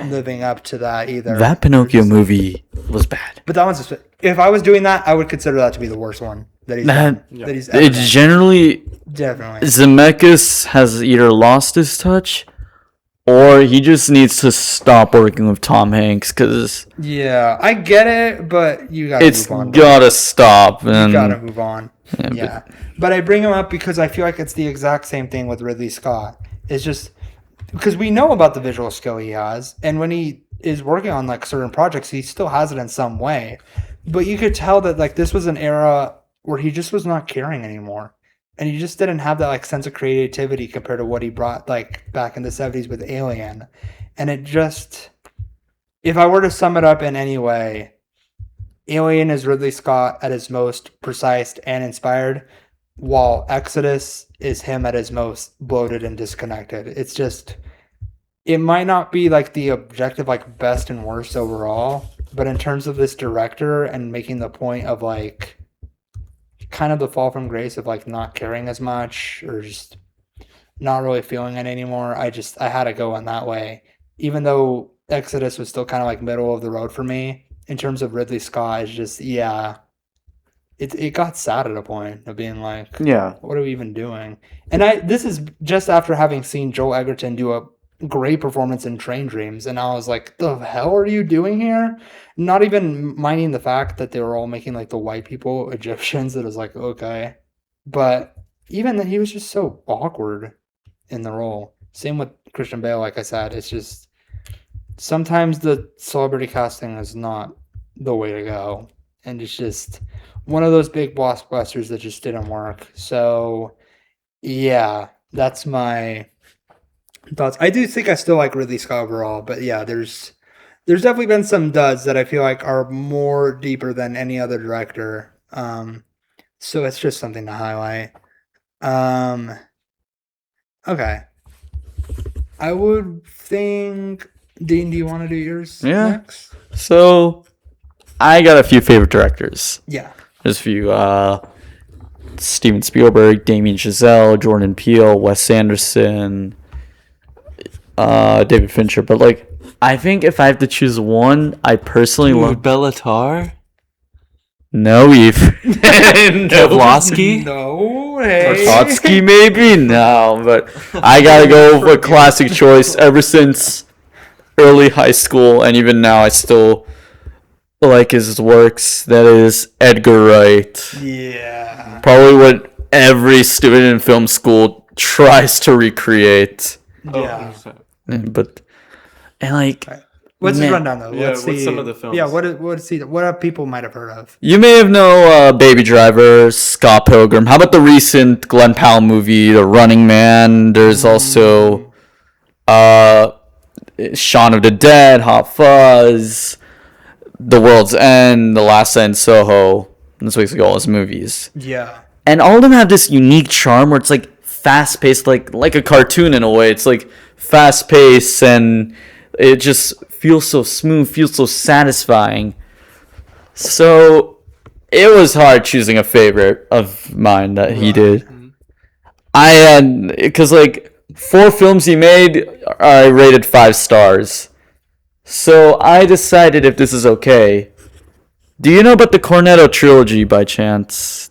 living up to that either. That Pinocchio movie was bad. But that one's if I was doing that, I would consider that to be the worst one that he's done. It's generally Definitely. Zemeckis has either lost his touch, or he just needs to stop working with Tom Hanks, because yeah, I get it, but you gotta it's move on. gotta stop. And you gotta move on. Yeah. But I bring him up because I feel like it's the exact same thing with Ridley Scott. It's just because we know about the visual skill he has, and when he is working on like certain projects, he still has it in some way. But you could tell that like this was an era where he just was not caring anymore. And he just didn't have that like sense of creativity compared to what he brought like back in the 70s with Alien. And it just, if I were to sum it up in any way, Alien is Ridley Scott at his most precise and inspired, while Exodus is him at his most bloated and disconnected. It's just, it might not be like the objective like best and worst overall, but in terms of this director and making the point of like kind of the fall from grace of like not caring as much or just not really feeling it anymore, I had to go in that way, even though Exodus was still kind of like middle of the road for me. In terms of Ridley Scott, it's just it got sad at a point of being like, what are we even doing? And this is just after having seen Joel Edgerton do a great performance in Train Dreams, and I was like, the hell are you doing here? Not even minding the fact that they were all making like the white people Egyptians. It was like, okay, but even that, he was just so awkward in the role. Same with Christian Bale. Like I said, it's just sometimes the celebrity casting is not the way to go, and it's just one of those big blockbusters that just didn't work. So yeah, that's my thoughts. I do think I still like Ridley Scott overall, but yeah, there's definitely been some duds that I feel like are more deeper than any other director. So it's just something to highlight. Okay. I would think, Dean, do you want to do yours next? So I got a few favorite directors. Yeah. There's a few Steven Spielberg, Damien Chazelle, Jordan Peele, Wes Anderson, David Fincher, but like I think if I have to choose one, I personally love Bellatar. No, Eve. Pavlovsky? No, hey. Tarkovsky, maybe? No, but I gotta go with a classic choice. Ever since early high school, and even now, I still like his works. That is Edgar Wright. Yeah. Probably what every student in film school tries to recreate. Yeah. But and like, what's his rundown though? Yeah, what's some of the films? Yeah, what people might have heard of? You may have known Baby Driver, Scott Pilgrim. How about the recent Glenn Powell movie, The Running Man? There's also Shaun of the Dead, Hot Fuzz, The World's End, The Last End, Soho. That's basically all his movies. Yeah. And all of them have this unique charm where it's like fast paced, like a cartoon in a way. It's like fast paced and it just feels so smooth, feels so satisfying. So it was hard choosing a favorite of mine that he did. I had, because like 4 films he made, I rated 5 stars. So I decided if this is okay. Do you know about the Cornetto trilogy by chance?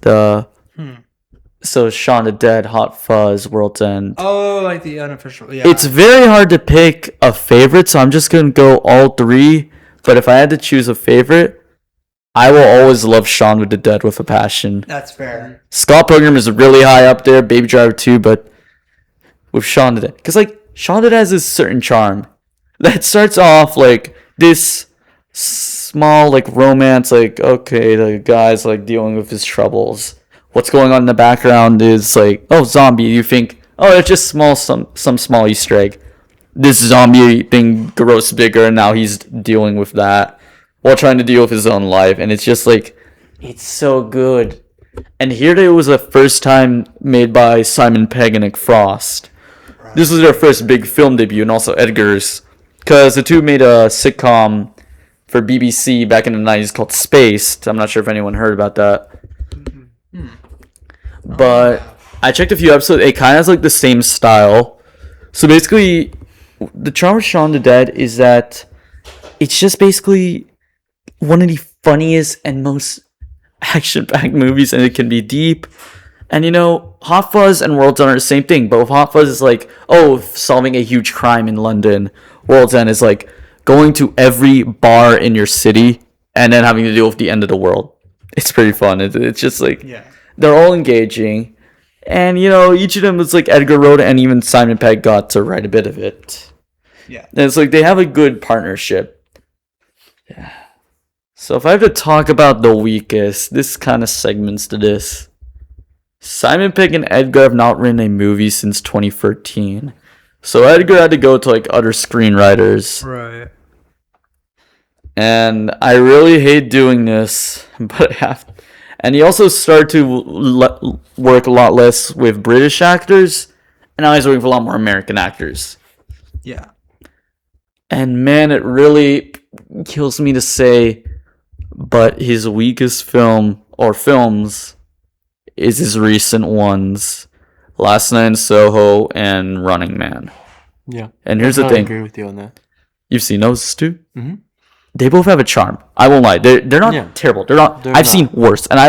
So Shaun of the Dead, Hot Fuzz, World's End. Oh, like the unofficial. Yeah. It's very hard to pick a favorite, so I'm just going to go all 3. But if I had to choose a favorite, I will always love Shaun of the Dead with a passion. That's fair. Scott Pilgrim is really high up there, Baby Driver too, but with Shaun of the Dead. Because like, Shaun of the Dead has this certain charm. That starts off like this small like romance, like, okay, the guy's like dealing with his troubles. What's going on in the background is like, oh, zombie. You think, oh, it's just some small Easter egg. This zombie thing grows bigger, and now he's dealing with that while trying to deal with his own life. And it's just like, it's so good. And here it was the first time made by Simon Pegg and Nick Frost. Right. This was their first big film debut, and also Edgar's, because the two made a sitcom for BBC back in the 90s called Spaced. I'm not sure if anyone heard about that. But I checked a few episodes. It kind of has like the same style. So basically, the charm of Shaun of the Dead is that it's just basically one of the funniest and most action-packed movies, and it can be deep. And Hot Fuzz and World's End are the same thing, but with Hot Fuzz is like, solving a huge crime in London. World's End is like going to every bar in your city and then having to deal with the end of the world. It's pretty fun. It's just like, they're all engaging. And, each of them is like Edgar Wright, and even Simon Pegg got to write a bit of it. Yeah. And it's like they have a good partnership. Yeah. So if I have to talk about the weakest, this kind of segments to this. Simon Pegg and Edgar have not written a movie since 2013. So Edgar had to go to like other screenwriters. Right. And I really hate doing this, but I have to. And he also started to work a lot less with British actors, and now he's working for a lot more American actors. Yeah. And man, it really kills me to say, but his weakest film or films is his recent ones, Last Night in Soho and Running Man. Yeah. And here's the thing. I agree with you on that. You've seen those too? Mm-hmm. They both have a charm. I won't lie. They're not terrible. I've seen worse. And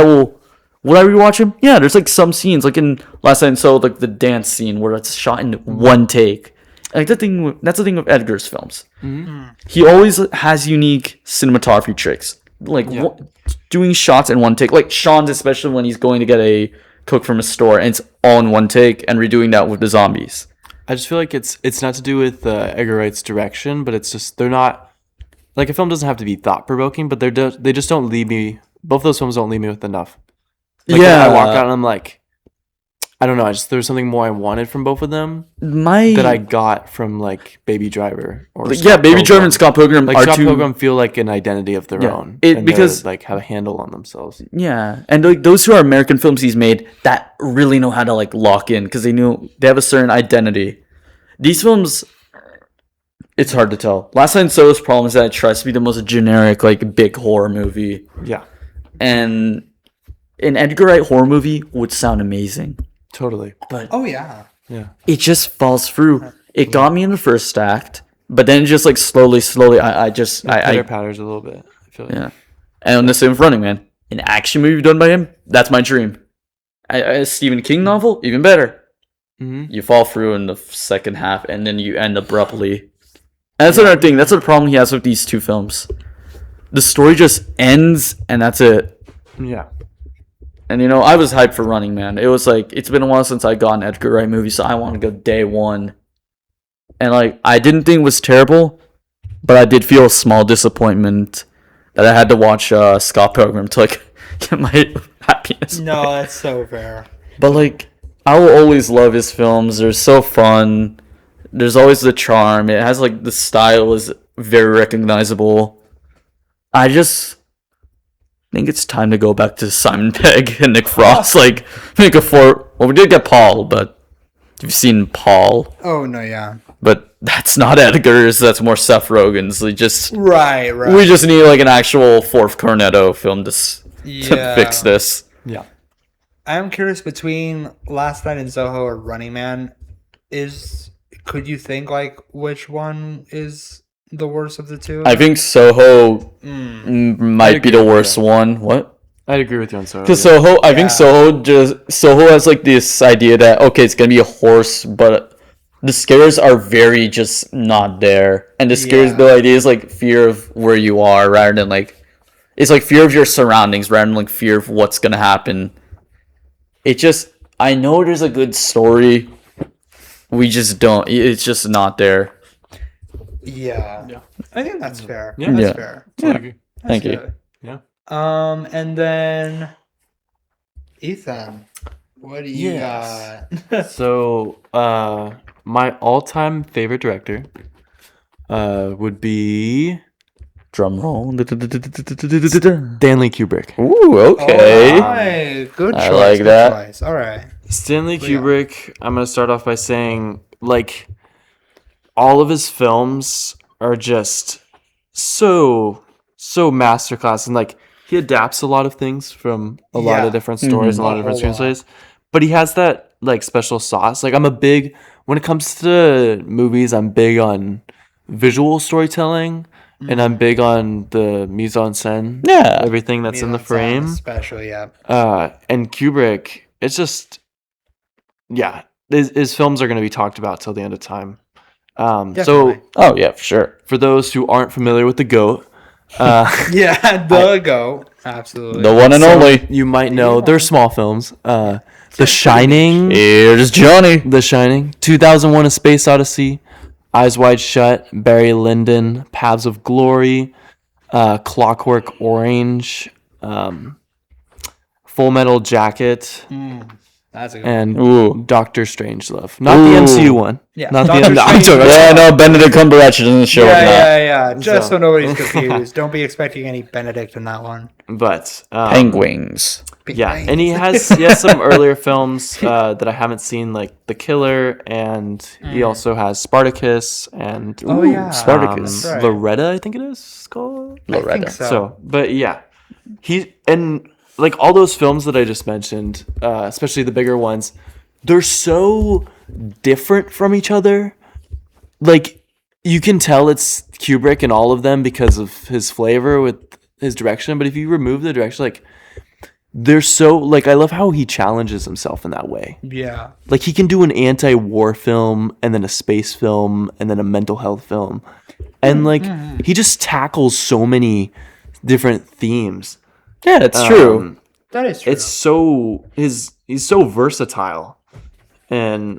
would I rewatch them? Yeah, there's like some scenes, like in Last Night in Soho, like the dance scene where it's shot in one take. Like that's the thing with Edgar's films. Mm-hmm. He always has unique cinematography tricks. Like doing shots in one take. Like Shaun's, especially when he's going to get a Coke from a store and it's all in one take, and redoing that with the zombies. I just feel like it's not to do with Edgar Wright's direction, but it's just they're not like a film doesn't have to be thought provoking, but they just don't leave me. Both those films don't leave me with enough. Like, I walk out and I'm like, I don't know. There's something more I wanted from both of them that I got from like Baby Driver or Baby Driver and Scott Pilgrim like are Scott two. Pilgrim feel like an identity of their own, because like have a handle on themselves. Yeah, and like those two are American films he's made that really know how to like lock in because they have a certain identity. These films, it's hard to tell. Last Night in Soho's problem is that it tries to be the most generic like big horror movie. Yeah, and an Edgar Wright horror movie would sound amazing. Totally. But yeah, it just falls through. It got me in the first act, but then just like slowly, I patters a little bit. I feel like. Yeah, and the same with Running Man, an action movie done by him. That's my dream. A Stephen King novel, even better. Mm-hmm. You fall through in the second half, and then you end abruptly. And that's another thing. That's the problem he has with these two films. The story just ends, and that's it. Yeah. And I was hyped for Running Man. It was like it's been a while since I got an Edgar Wright movie, so I want to go day one. And like I didn't think it was terrible, but I did feel a small disappointment that I had to watch Scott Pilgrim to like get my happiness. No, that's so fair. But like I will always love his films. They're so fun. There's always the charm. It has like the style is very recognizable. I just think it's time to go back to Simon Pegg and Nick Frost. Like make a four. Well, we did get Paul, but you've seen Paul. Oh no, yeah. But that's not Edgar's. That's more Seth Rogen's. We just right. We just need like an actual fourth Cornetto film to fix this. Yeah. I'm curious between Last Night in Soho or Running Man. Could you think like which one is the worst of the two? I think Soho might be the worst one. What? I'd agree with you on Soho. Because Soho, I think Soho has like this idea that okay, it's gonna be a horse, but the scares are very just not there, and the scares, the idea is like fear of where you are rather than like it's like fear of your surroundings rather than like fear of what's gonna happen. It just I know there's a good story. We just don't. It's just not there. Yeah. I think that's fair. Yeah, that's fair. Yeah. Thank you. Yeah. And then Ethan, what do you got? So, my all-time favorite director would be Drum roll. Stanley Kubrick. Ooh, okay. All right. Good choice. I like good that. Choice. All right. Stanley Kubrick, I'm going to start off by saying, like, all of his films are just so masterclass. And, like, he adapts a lot of things from a lot of different stories, a lot of different screenplays. But he has that, like, special sauce. Like, when it comes to movies, I'm big on visual storytelling. And I'm big on the mise en scène. Yeah. Everything that's in the frame. Especially, And Kubrick, it's just, yeah, his films are going to be talked about till the end of time. So, oh yeah, for sure. For those who aren't familiar with the GOAT, GOAT, absolutely, the one and only. You might know they're small films. The Shining. Here's Johnny. The Shining. 2001: A Space Odyssey. Eyes Wide Shut. Barry Lyndon. Paths of Glory. Clockwork Orange. Full Metal Jacket. That's a good and Doctor Strangelove. Not the MCU one. Yeah. Not Doctor the Strangelove. no, Benedict Cumberbatch doesn't show up in that. Yeah. Just so nobody's confused. Don't be expecting any Benedict in that one. But Penguins. And he has some earlier films that I haven't seen, like The Killer, and he also has Spartacus and Spartacus. Right. Loretta, I think it is called. Loretta. I think so. But yeah, like all those films that I just mentioned, especially the bigger ones, they're so different from each other. Like, you can tell it's Kubrick in all of them because of his flavor with his direction. But if you remove the direction, like, they're so, like, I love how he challenges himself in that way. Yeah. Like, he can do an anti-war film and then a space film and then a mental health film. And, like, he just tackles so many different themes. Yeah, it's true. That is true. It's so he's so versatile, and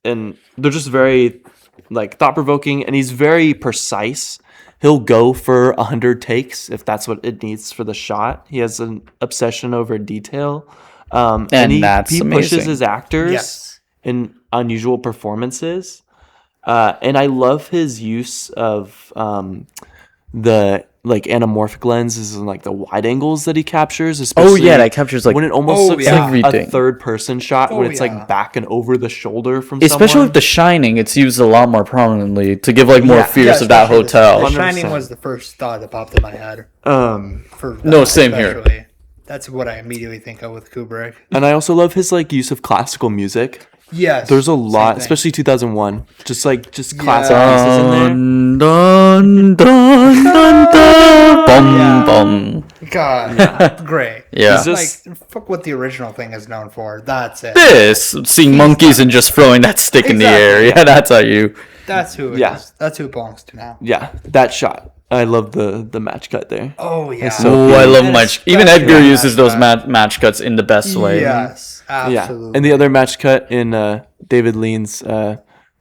they're just very like thought provoking, and he's very precise. He'll go for 100 takes if that's what it needs for the shot. He has an obsession over detail, and he pushes his actors in unusual performances, and I love his use of the like anamorphic lenses and like the wide angles that he captures, especially that captures like when it almost looks like everything. a third person shot where it's like back and over the shoulder from especially someone. with The Shining, it's used a lot more prominently to give like more fears of that hotel. The Shining was the first thought that popped in my head. Same here. That's what I immediately think of with Kubrick. And I also love his like use of classical music. Yes, there's a lot, especially 2001. Just classic pieces in there. Dun, dun, dun, dun, dun, bum, bum. God, great. Yeah, it's just, like, fuck what the original thing is known for. That's it. Seeing monkeys and just throwing that stick in the air. Yeah, that's how you. That's who. That's who it belongs to now. Yeah, that shot. I love the match cut there. Oh yeah. I love match. Even Edgar uses those match cuts in the best way. Yes, absolutely. Yeah, and the other match cut in David Lean's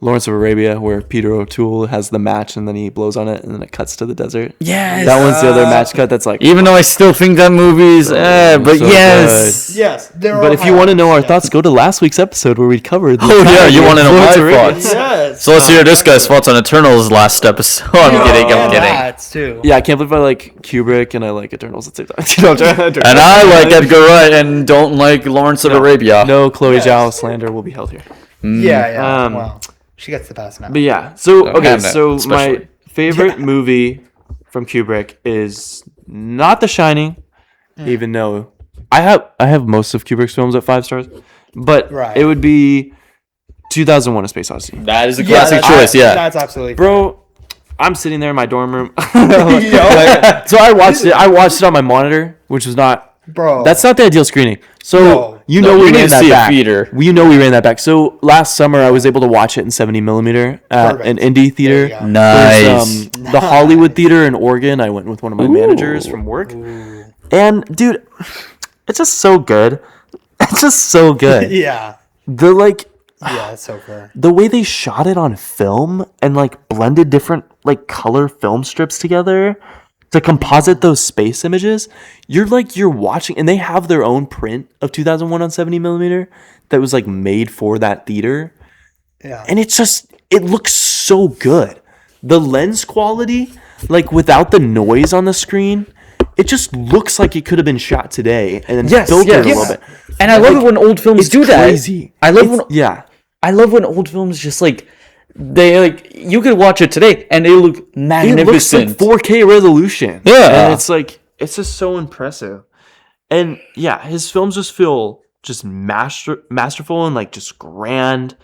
Lawrence of Arabia, where Peter O'Toole has the match and then he blows on it and then it cuts to the desert. Yes, that one's the other match cut. That's like, even though I still think that movie's, but so yes, good. Yes. But if you want to know our thoughts, go to last week's episode where we covered. You want to know my thoughts? Yes. So let's hear this guy's thoughts on Eternals last episode. I'm kidding. Too. Yeah, I can't believe I like Kubrick and I like Eternals at the same time. And I like Edgar Wright and don't like Lawrence of Arabia. No Chloe Zhao slander will be held here. Yeah. Well, she gets the pass now. But yeah, so my favorite movie from Kubrick is not The Shining, even though I have most of Kubrick's films at 5 stars, but it would be 2001: A Space Odyssey. That is a classic choice. That's absolutely bro. I'm sitting there in my dorm room. So I watched it. I watched it on my monitor, which was not. Bro, that's not the ideal screening. So we ran that back. We ran that back. So last summer I was able to watch it in 70mm at an indie theater. Nice. The Hollywood Theater in Oregon. I went with one of my managers from work. And dude, it's just so good. It's just so good. Yeah. It's so fair. The way they shot it on film and like blended different like color film strips together to composite those space images, you're watching, and they have their own print of 2001 on 70mm that was like made for that theater. Yeah. And it looks so good. The lens quality, like without the noise on the screen, it just looks like it could have been shot today and then filtered a little bit. And I love it when old films do that. Crazy. I love when old films just like you could watch it today and they look magnificent. It looks like 4K resolution. Yeah. And it's just so impressive. And yeah, his films just feel just masterful and like just grand.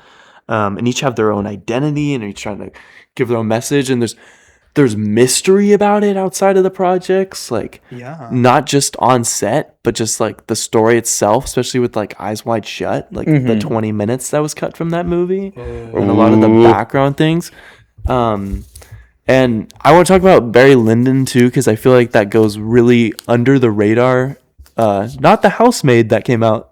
And each have their own identity and each trying to give their own message. And there's mystery about it outside of the projects, like not just on set, but just like the story itself, especially with like Eyes Wide Shut, like the 20 minutes that was cut from that movie, and a lot of the background things. And I want to talk about Barry Lyndon too, because I feel like that goes really under the radar. Not The Housemaid that came out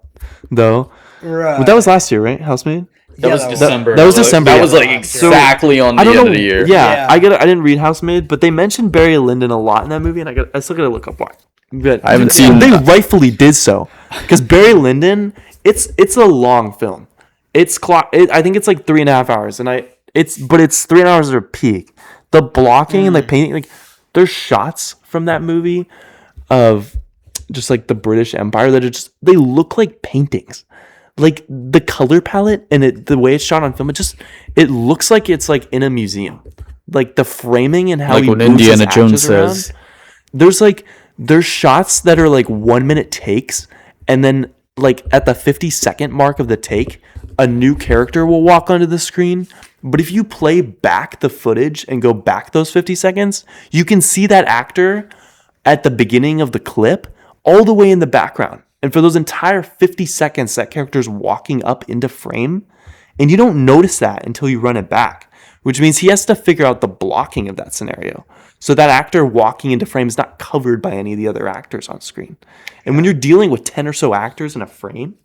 though. Right. But that was last year, right? Housemaid. That was December. That was December. That was like exactly on the end of the year. Yeah, I didn't read Housemaid, but they mentioned Barry Lyndon a lot in that movie, and I still gotta look up why. But I haven't seen. They rightfully did so, because Barry Lyndon, it's a long film. I think it's like 3.5 hours, but it's 3 hours at a peak. The blocking and the painting, like there's shots from that movie of just like the British Empire that they look like paintings. Like the color palette and the way it's shot on film, it looks like it's like in a museum. Like the framing and how like he when moves Indiana his Jones actors says. Around. There's shots that are like 1 minute takes, and then like at the 50-second mark of the take, a new character will walk onto the screen. But if you play back the footage and go back those 50 seconds, you can see that actor at the beginning of the clip all the way in the background. And for those entire 50 seconds, that character's walking up into frame, and you don't notice that until you run it back, which means he has to figure out the blocking of that scenario. So that actor walking into frame is not covered by any of the other actors on screen. And when you're dealing with 10 or so actors in a frame,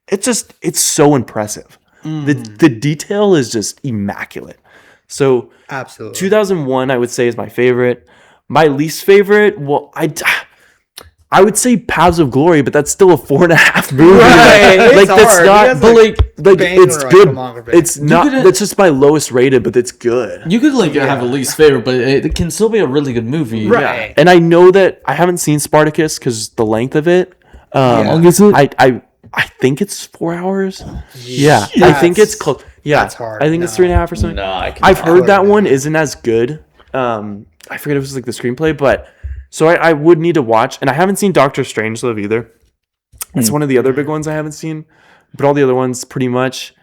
it's so impressive. The detail is just immaculate. So absolutely, 2001, I would say, is my favorite. My least favorite, well, I would say Paths of Glory, but that's still a 4.5 movie. Right, like that's hard. not, but like it's good. Filmography. It's not. That's just my lowest rated, but it's good. You could have a least favorite, but it can still be a really good movie. Right. Yeah. And I know that I haven't seen Spartacus because the length of it. How long is it? I think it's 4 hours. Yeah, I think it's close. Yeah, that's hard. I think it's 3.5 or something. No, I've heard that one isn't as good. I forget if it was like the screenplay, but. So I would need to watch, and I haven't seen Doctor Strangelove either. It's one of the other big ones I haven't seen, but all the other ones pretty much.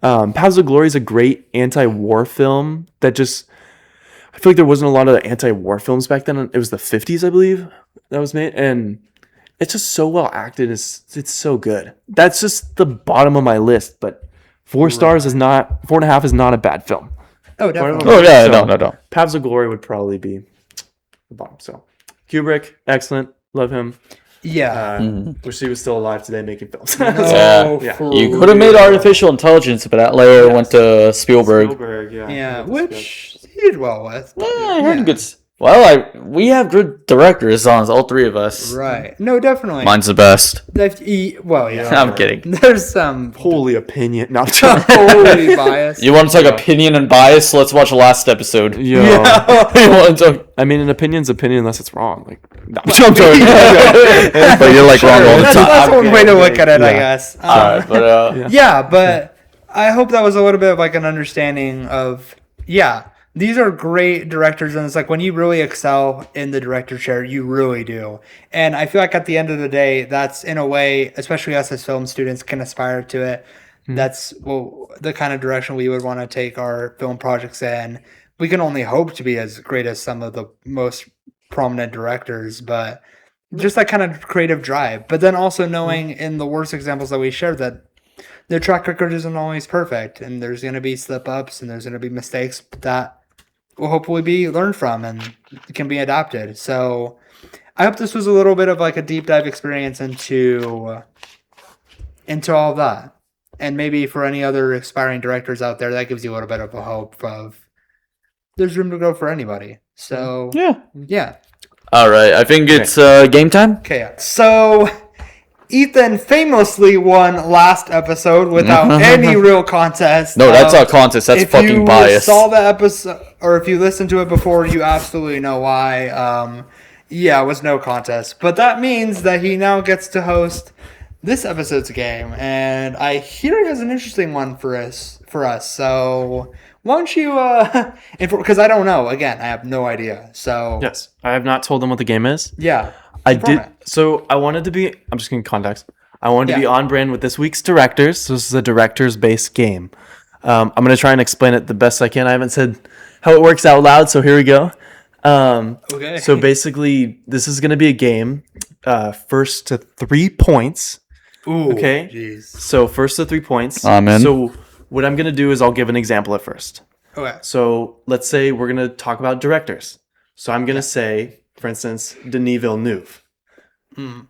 Paths of Glory is a great anti-war film that just, I feel like there wasn't a lot of anti-war films back then. It was the 50s, I believe, that was made, and it's just so well acted. It's so good. That's just the bottom of my list, but 4 stars is not, 4.5 is not a bad film. Oh, definitely. Oh, yeah, no. Paths of Glory would probably be the bottom, so. Kubrick, excellent. Love him. Yeah. Wish he was still alive today making films. Yeah. You could have made Artificial Intelligence, but that layer went to Spielberg. Yeah, which he did well with. Yeah, I heard good. Well, we have good directors on all three of us. Right. No, definitely. Mine's the best. Well, yeah. I'm kidding. There's some holy opinion, not holy bias. You want to talk opinion and bias? Let's watch the last episode. Yeah. You want to talk? I mean, an opinion's opinion unless it's wrong. Like, no, I'm sorry. But you're like wrong all the time. That's one way to look at it, I guess. Sorry, but but I hope that was a little bit of like an understanding of these are great directors, and it's like when you really excel in the director chair, you really do. And I feel like at the end of the day, that's in a way, especially us as film students can aspire to it. That's the kind of direction we would want to take our film projects in. We can only hope to be as great as some of the most prominent directors, but just that kind of creative drive. But then also knowing in the worst examples that we shared that their track record isn't always perfect, and there's going to be slip-ups and there's going to be mistakes, but that will hopefully be learned from and can be adapted. So I hope this was a little bit of like a deep dive experience into all of that. And maybe for any other aspiring directors out there, that gives you a little bit of a hope of there's room to grow for anybody. So yeah. All right, I think it's game time. Okay, so Ethan famously won last episode without any real contest. No, that's not contest. That's fucking bias. If you saw the episode, or if you listened to it before, you absolutely know why. It was no contest. But that means that he now gets to host this episode's game. And I hear he has an interesting one for us. So why don't you, because I don't know. Again, I have no idea. So yes, I have not told them what the game is. Yeah. I did. So I wanted to be, I'm just giving context. I wanted to be on brand with this week's directors. So this is a directors-based game. I'm going to try and explain it the best I can. I haven't said how it works out loud, so here we go. Okay. So basically, this is going to be a game. First to 3 points. Ooh. Okay. Jeez. So first to 3 points. Amen. So what I'm going to do is I'll give an example at first. Okay. So let's say we're going to talk about directors. So I'm going to say, for instance, Denis Villeneuve.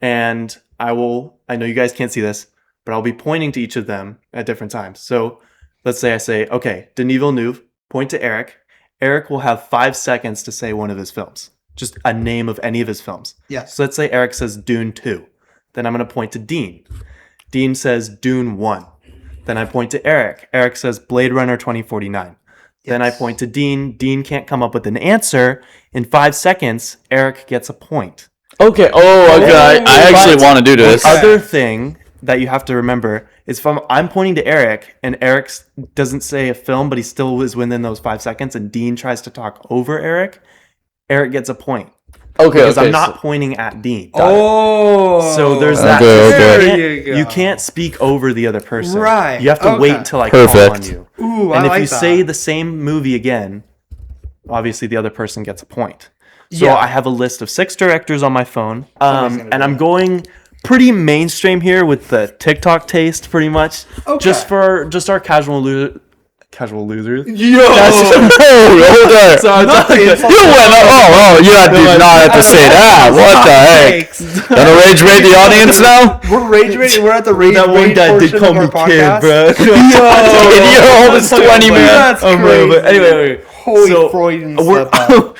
And I know you guys can't see this, but I'll be pointing to each of them at different times. So let's say I say, okay, Denis Villeneuve, point to Eric. Eric will have 5 seconds to say one of his films, just a name of any of his films. Yeah. So let's say Eric says Dune 2. Then I'm going to point to Dean. Dean says Dune 1. Then I point to Eric. Eric says Blade Runner 2049. Then I point to Dean. Dean can't come up with an answer. In 5 seconds, Eric gets a point. Okay. Oh, okay. I actually want to do this. The other thing that you have to remember is if I'm pointing to Eric and Eric doesn't say a film, but he still is within those 5 seconds, and Dean tries to talk over Eric, Eric gets a point. Okay. Because I'm not pointing at Dean. Oh. So there's that. Okay. You can't speak over the other person. Right. You have to wait until I call on you. Ooh, and I if you that. say the same movie again, obviously the other person gets a point. So I have a list of 6 directors on my phone, and I'm going pretty mainstream here with the TikTok taste, pretty much. Okay. Just our casual losers. Yo! Hold on. So you went. You did not have to say that. What the heck? Gonna rage rate the audience now? We're rage rating. We're at the rage that one guy did call me kid, bro. You're almost 20, man. That's crazy. But anyway. Holy Freudian slip up.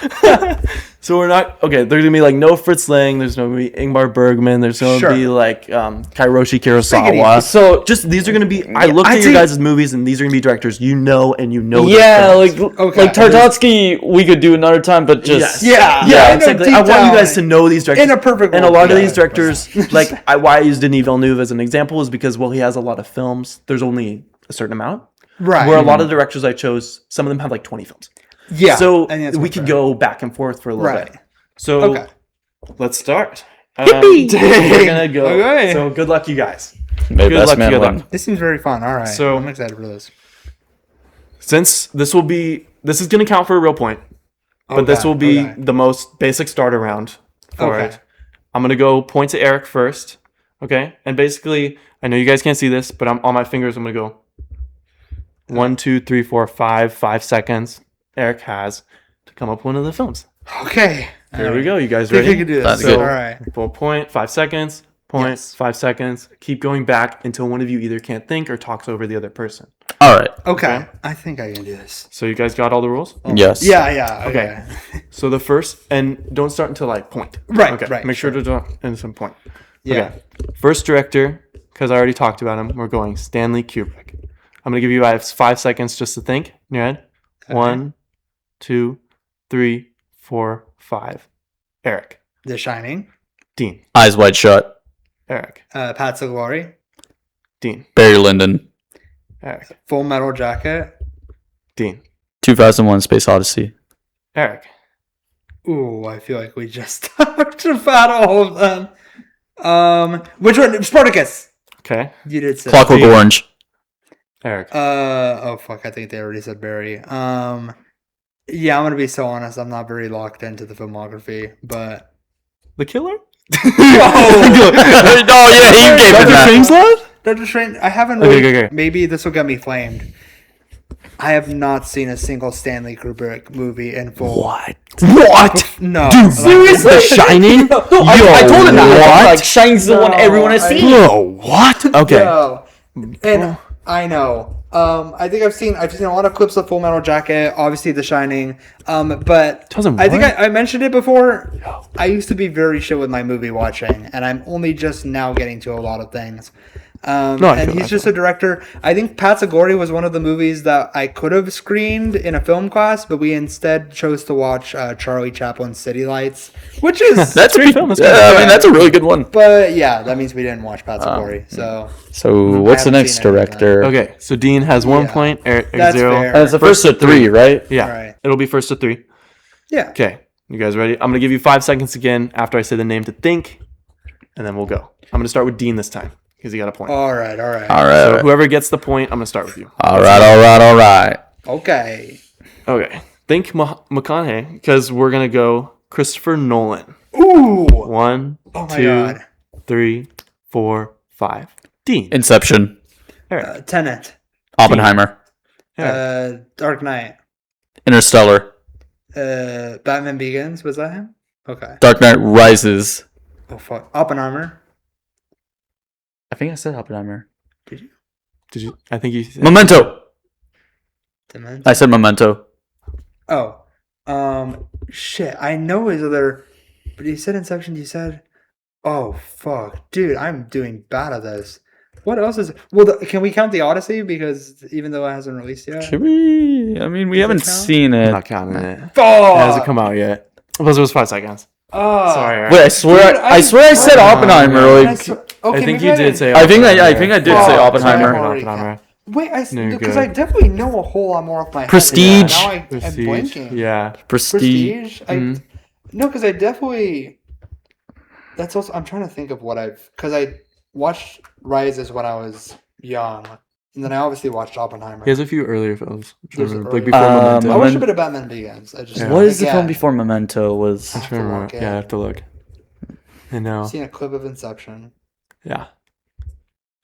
So we're not okay. There's gonna be like no Fritz Lang. There's gonna be Ingmar Bergman. There's gonna be like Kairoshi Kurosawa. So just these are gonna be. I looked at your guys' movies, and these are gonna be directors you know. Yeah, like Tartatsky, we could do another time, but just yeah, exactly. I want you guys to know these directors in a perfect. And a lot of these directors, like why I use Denis Villeneuve as an example is because he has a lot of films. There's only a certain amount. Right. Where a lot of the directors I chose, some of them have like 20 films. Yeah. So we could go back and forth for a little bit. So let's start. We're gonna go. Okay. So good luck, you guys. Good luck. This seems very fun. All right. So I'm excited for this. Since this is gonna count for a real point, but this will be the most basic starter round for it. I'm gonna go point to Eric first. Okay. And basically, I know you guys can't see this, but I'm on my fingers. I'm gonna go 1, 2, 3, 4, 5. 5 seconds. Eric has to come up with one of the films. Okay. Here we go. You guys ready? I think you can do this. Good. All right. Full point, 5 seconds. Point, 5 seconds. Keep going back until one of you either can't think or talks over the other person. All right. Okay. I think I can do this. So you guys got all the rules? Yes. Yeah. Okay. So the first, and don't start until like point. Right. Okay. Right. Make sure to do in some point. Yeah. Okay. First director, because I already talked about him. We're going Stanley Kubrick. I'm gonna give you 5 seconds just to think in your head. Okay. 1, 2, 3, 4, 5. Eric. The Shining. Dean. Eyes Wide Shut. Eric. Paths of Glory. Dean. Barry Lyndon. Eric. Full Metal Jacket. Dean. 2001: Space Odyssey. Eric. Ooh, I feel like we just talked about all of them. Which one? Spartacus. Okay. You did say Clockwork Orange. Eric. Oh fuck! I think they already said Barry. Yeah, I'm gonna be so honest. I'm not very locked into the filmography, but The Killer. No, yeah, he gave it that. Dr. Strange. I haven't. Really, maybe this will get me flamed. I have not seen a single Stanley Kubrick movie in full. What? No. Dude, seriously? The Shining? No, I told him that. Like, Shining's the one everyone has seen. Yo, what? Okay. No. And I know. I think I've seen a lot of clips of Full Metal Jacket, obviously The Shining. But I think I mentioned it before. I used to be very shit with my movie watching, and I'm only just now getting to a lot of things. And he's just a director. I think Paths of Glory was one of the movies that I could have screened in a film class, but we instead chose to watch Charlie Chaplin's City Lights, which is that's a great film. I mean, that's a really good one. But yeah, that means we didn't watch Paths of Glory. So what's the next director? Okay, so Dean has 1 point, Eric 0. Fair. And it's the first to 3, right? Yeah, right. It'll be first to 3. Yeah. Okay, you guys ready? I'm gonna give you 5 seconds again after I say the name to think, and then we'll go. I'm gonna start with Dean this time because he got a point. All right. So whoever gets the point, I'm gonna start with you. All right. Okay. Okay. think McConaughey, because we're going to go Christopher Nolan. Ooh. 1, Oh my 2, God. 3, 4, 5. Dean. Inception. Tenet. Oppenheimer. Dark Knight. Interstellar. Batman Begins. Was that him? Okay. Dark Knight Rises. Oh fuck. Oppenheimer. I think I said Oppenheimer. Did Did you? I think you said Memento. Dementia? I said Memento. Oh. Shit. I know his other. But you said Inception. You said. Oh fuck, dude! I'm doing bad at this. What else is? Well, can we count the Odyssey because even though it hasn't released yet? Should we? I mean, we haven't seen I'm it. not counting it. Oh! It hasn't come out yet. Plus, it was 5 seconds. Oh. Sorry. Wait, I swear, Dude, I swear I said Oppenheimer. Like, Okay, I think maybe you I did didn't- say. I think I Oppenheimer. did say Oh, Oppenheimer. sorry. Oppenheimer. Wait, No, you're because good. I definitely know a whole lot more off my head. Prestige. Now I'm Prestige. blanking. Yeah. Prestige. Prestige. No, because I definitely. That's also. I'm trying to think of what because I watched Rises when I was young, and then I obviously watched Oppenheimer. He has a few earlier films. There's Like earlier- before Memento. I watched a bit of Batman Begins. I just Yeah. What is the again, film before Memento? Was I'm trying to remember. Yeah, I have to look. I know. I've seen a clip of Inception. Yeah.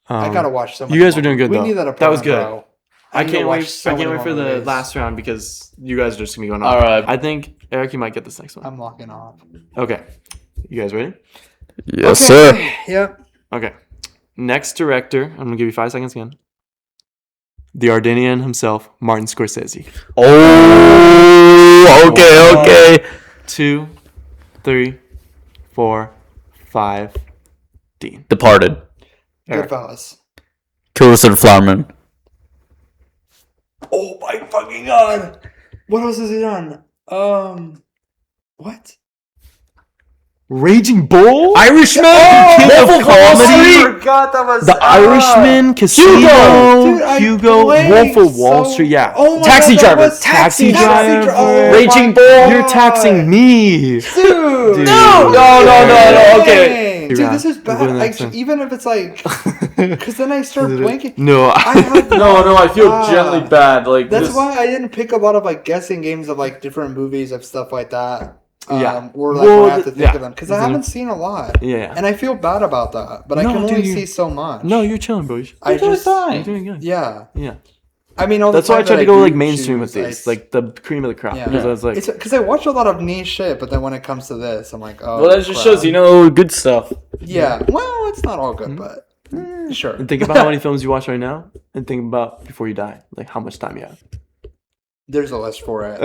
I gotta watch so much. You guys were more. doing good We though. need that That was apartment, good. bro. I need to can't watch wait. so I can't many wait more for the movies. last round because you guys are just gonna be going on. All right. I think Eric, you might get this next one. I'm locking off. Okay. You guys ready? yes, sir. Yep. Okay. Next director. I'm gonna give you 5 seconds again. The Ardennian himself, Martin Scorsese. Oh, okay. 2, 3, 4, 5. Dean. Departed. Eric. Goodfellas. Killers of the Flower Moon. Oh my fucking god! What else has he done? What? Raging Bull. Irishman. King of Wolf of Wall Comedy. Street. forgot that was The Irishman, Casino, Dude, I Hugo, blanked Wolf of Wall so- Street. Yeah. Oh my Taxi God, that Driver. was Taxi Driver. Oh Raging my Bull. You're God. taxing me. Dude. No. Okay. Dude, this is We'll go to the bad. next one. Even if it's like, because then I start blanking. No. I had No. I feel Ah. gently bad. Like That's this- why I didn't pick a lot of like guessing games of like different movies of stuff like that. Yeah. Or like Well, when I have to think yeah. of them because I haven't seen a lot. Yeah. And I feel bad about that, but I No, can dude, only you- see so much. No, you're chilling, bro. I just You're doing good. yeah. Yeah. I mean, all That's the why I time tried that to go do like mainstream with choose, these, like the cream of the crop. Yeah. Because I was like, it's because I watch a lot of niche shit, but then when it comes to this, I'm like, oh. Well, that just crap. shows you know good stuff. Yeah. Well, it's not all good, but sure. and think about how many films you watch right now, and think about before you die, like how much time you have. There's a list for it.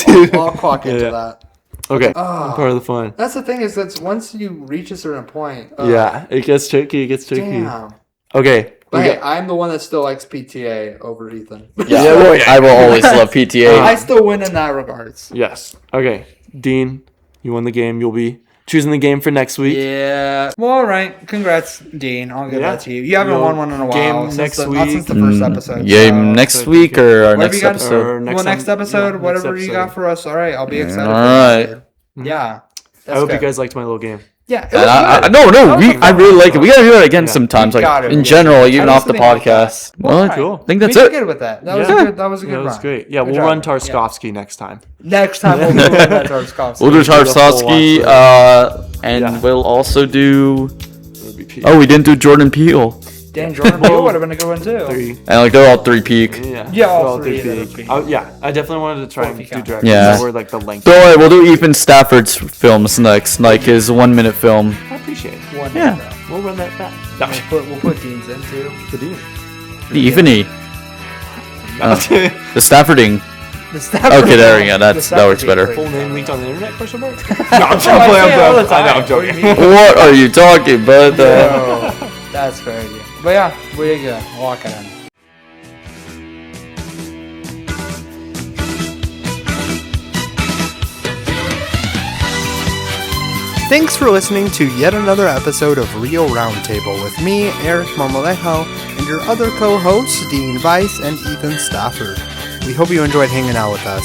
Dude. I'll clock into Yeah. that. Okay, Ah. part of the fun. That's the thing is that once you reach a certain point. Yeah, it gets tricky. It gets tricky. Damn. Okay. But we hey, got- I'm the one that still likes PTA over Ethan. Yeah, I will always love PTA. I still win in that regards. yes. Okay, Dean, you won the game. You'll be choosing the game for next week. Yeah. Well, all right. Congrats, Dean. I'll give Yeah. that to you. You haven't You'll won one in a while. game since next Not week. since the first episode. Yeah, so- next so week or our Whatever next you got- episode. Or Well, next time- episode, yeah, next whatever you got episode. for us. All right. I'll be excited. All for right. this, dude. Yeah. I hope you good. guys liked my little game. Yeah. It And was I good. no, That was a I fun really one. like it. We gotta do that again Yeah. sometimes, We like gotta, in yeah. general, I even was off the thinking about that. podcast. Well, Well, all right. cool. I think We that's did it. good with that. That was Yeah. a good. That was a good That was run. great. Yeah, Good we'll job. run Tarkovsky next time. Next time we'll do that Tarkovsky. We'll do the full Tarkovsky, watch and Yeah. we'll also do. It'll be P. Oh, we didn't do Jordan Peele, Dan Jordan Peele would have been a good one too. 3. and like they're all 3 peak. Yeah. Yeah, all Well, three, they're they're big. big. Oh, yeah, I definitely wanted to try Well, and if you do count. directors Yeah. that were like the length. Don't worry, we'll do Ethan Stafford's films next, like his 1-minute film. I appreciate it. One Yeah. day, We'll run that back. bro. We'll put Dean's in too. The Dean. The Evening. The Staffording. The Stafford Okay, there we Green. go. The That works Stafford better. Green. Full name linked on the internet? Question mark. No, I'm joking, I'm joking. I know, I'm What do you joking. mean? What are you talking about? No, that's very good. But yeah, we're good. Lock it in. Thanks for listening to yet another episode of Real Roundtable with me, Eric Marmolejo, and your other co-hosts, Dean Weiss and Ethan Stafford. We hope you enjoyed hanging out with us.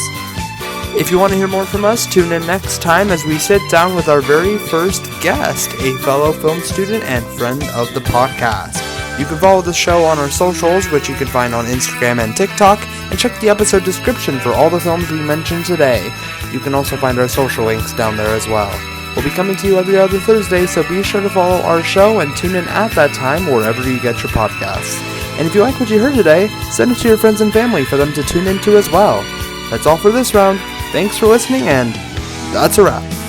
If you want to hear more from us, tune in next time as we sit down with our very first guest, a fellow film student and friend of the podcast. You can follow the show on our socials, which you can find on Instagram and TikTok, and check the episode description for all the films we mentioned today. You can also find our social links down there as well. We'll be coming to you every other Thursday, so be sure to follow our show and tune in at that time wherever you get your podcasts. And if you like what you heard today, send it to your friends and family for them to tune into as well. That's all for this round. Thanks for listening, and that's a wrap.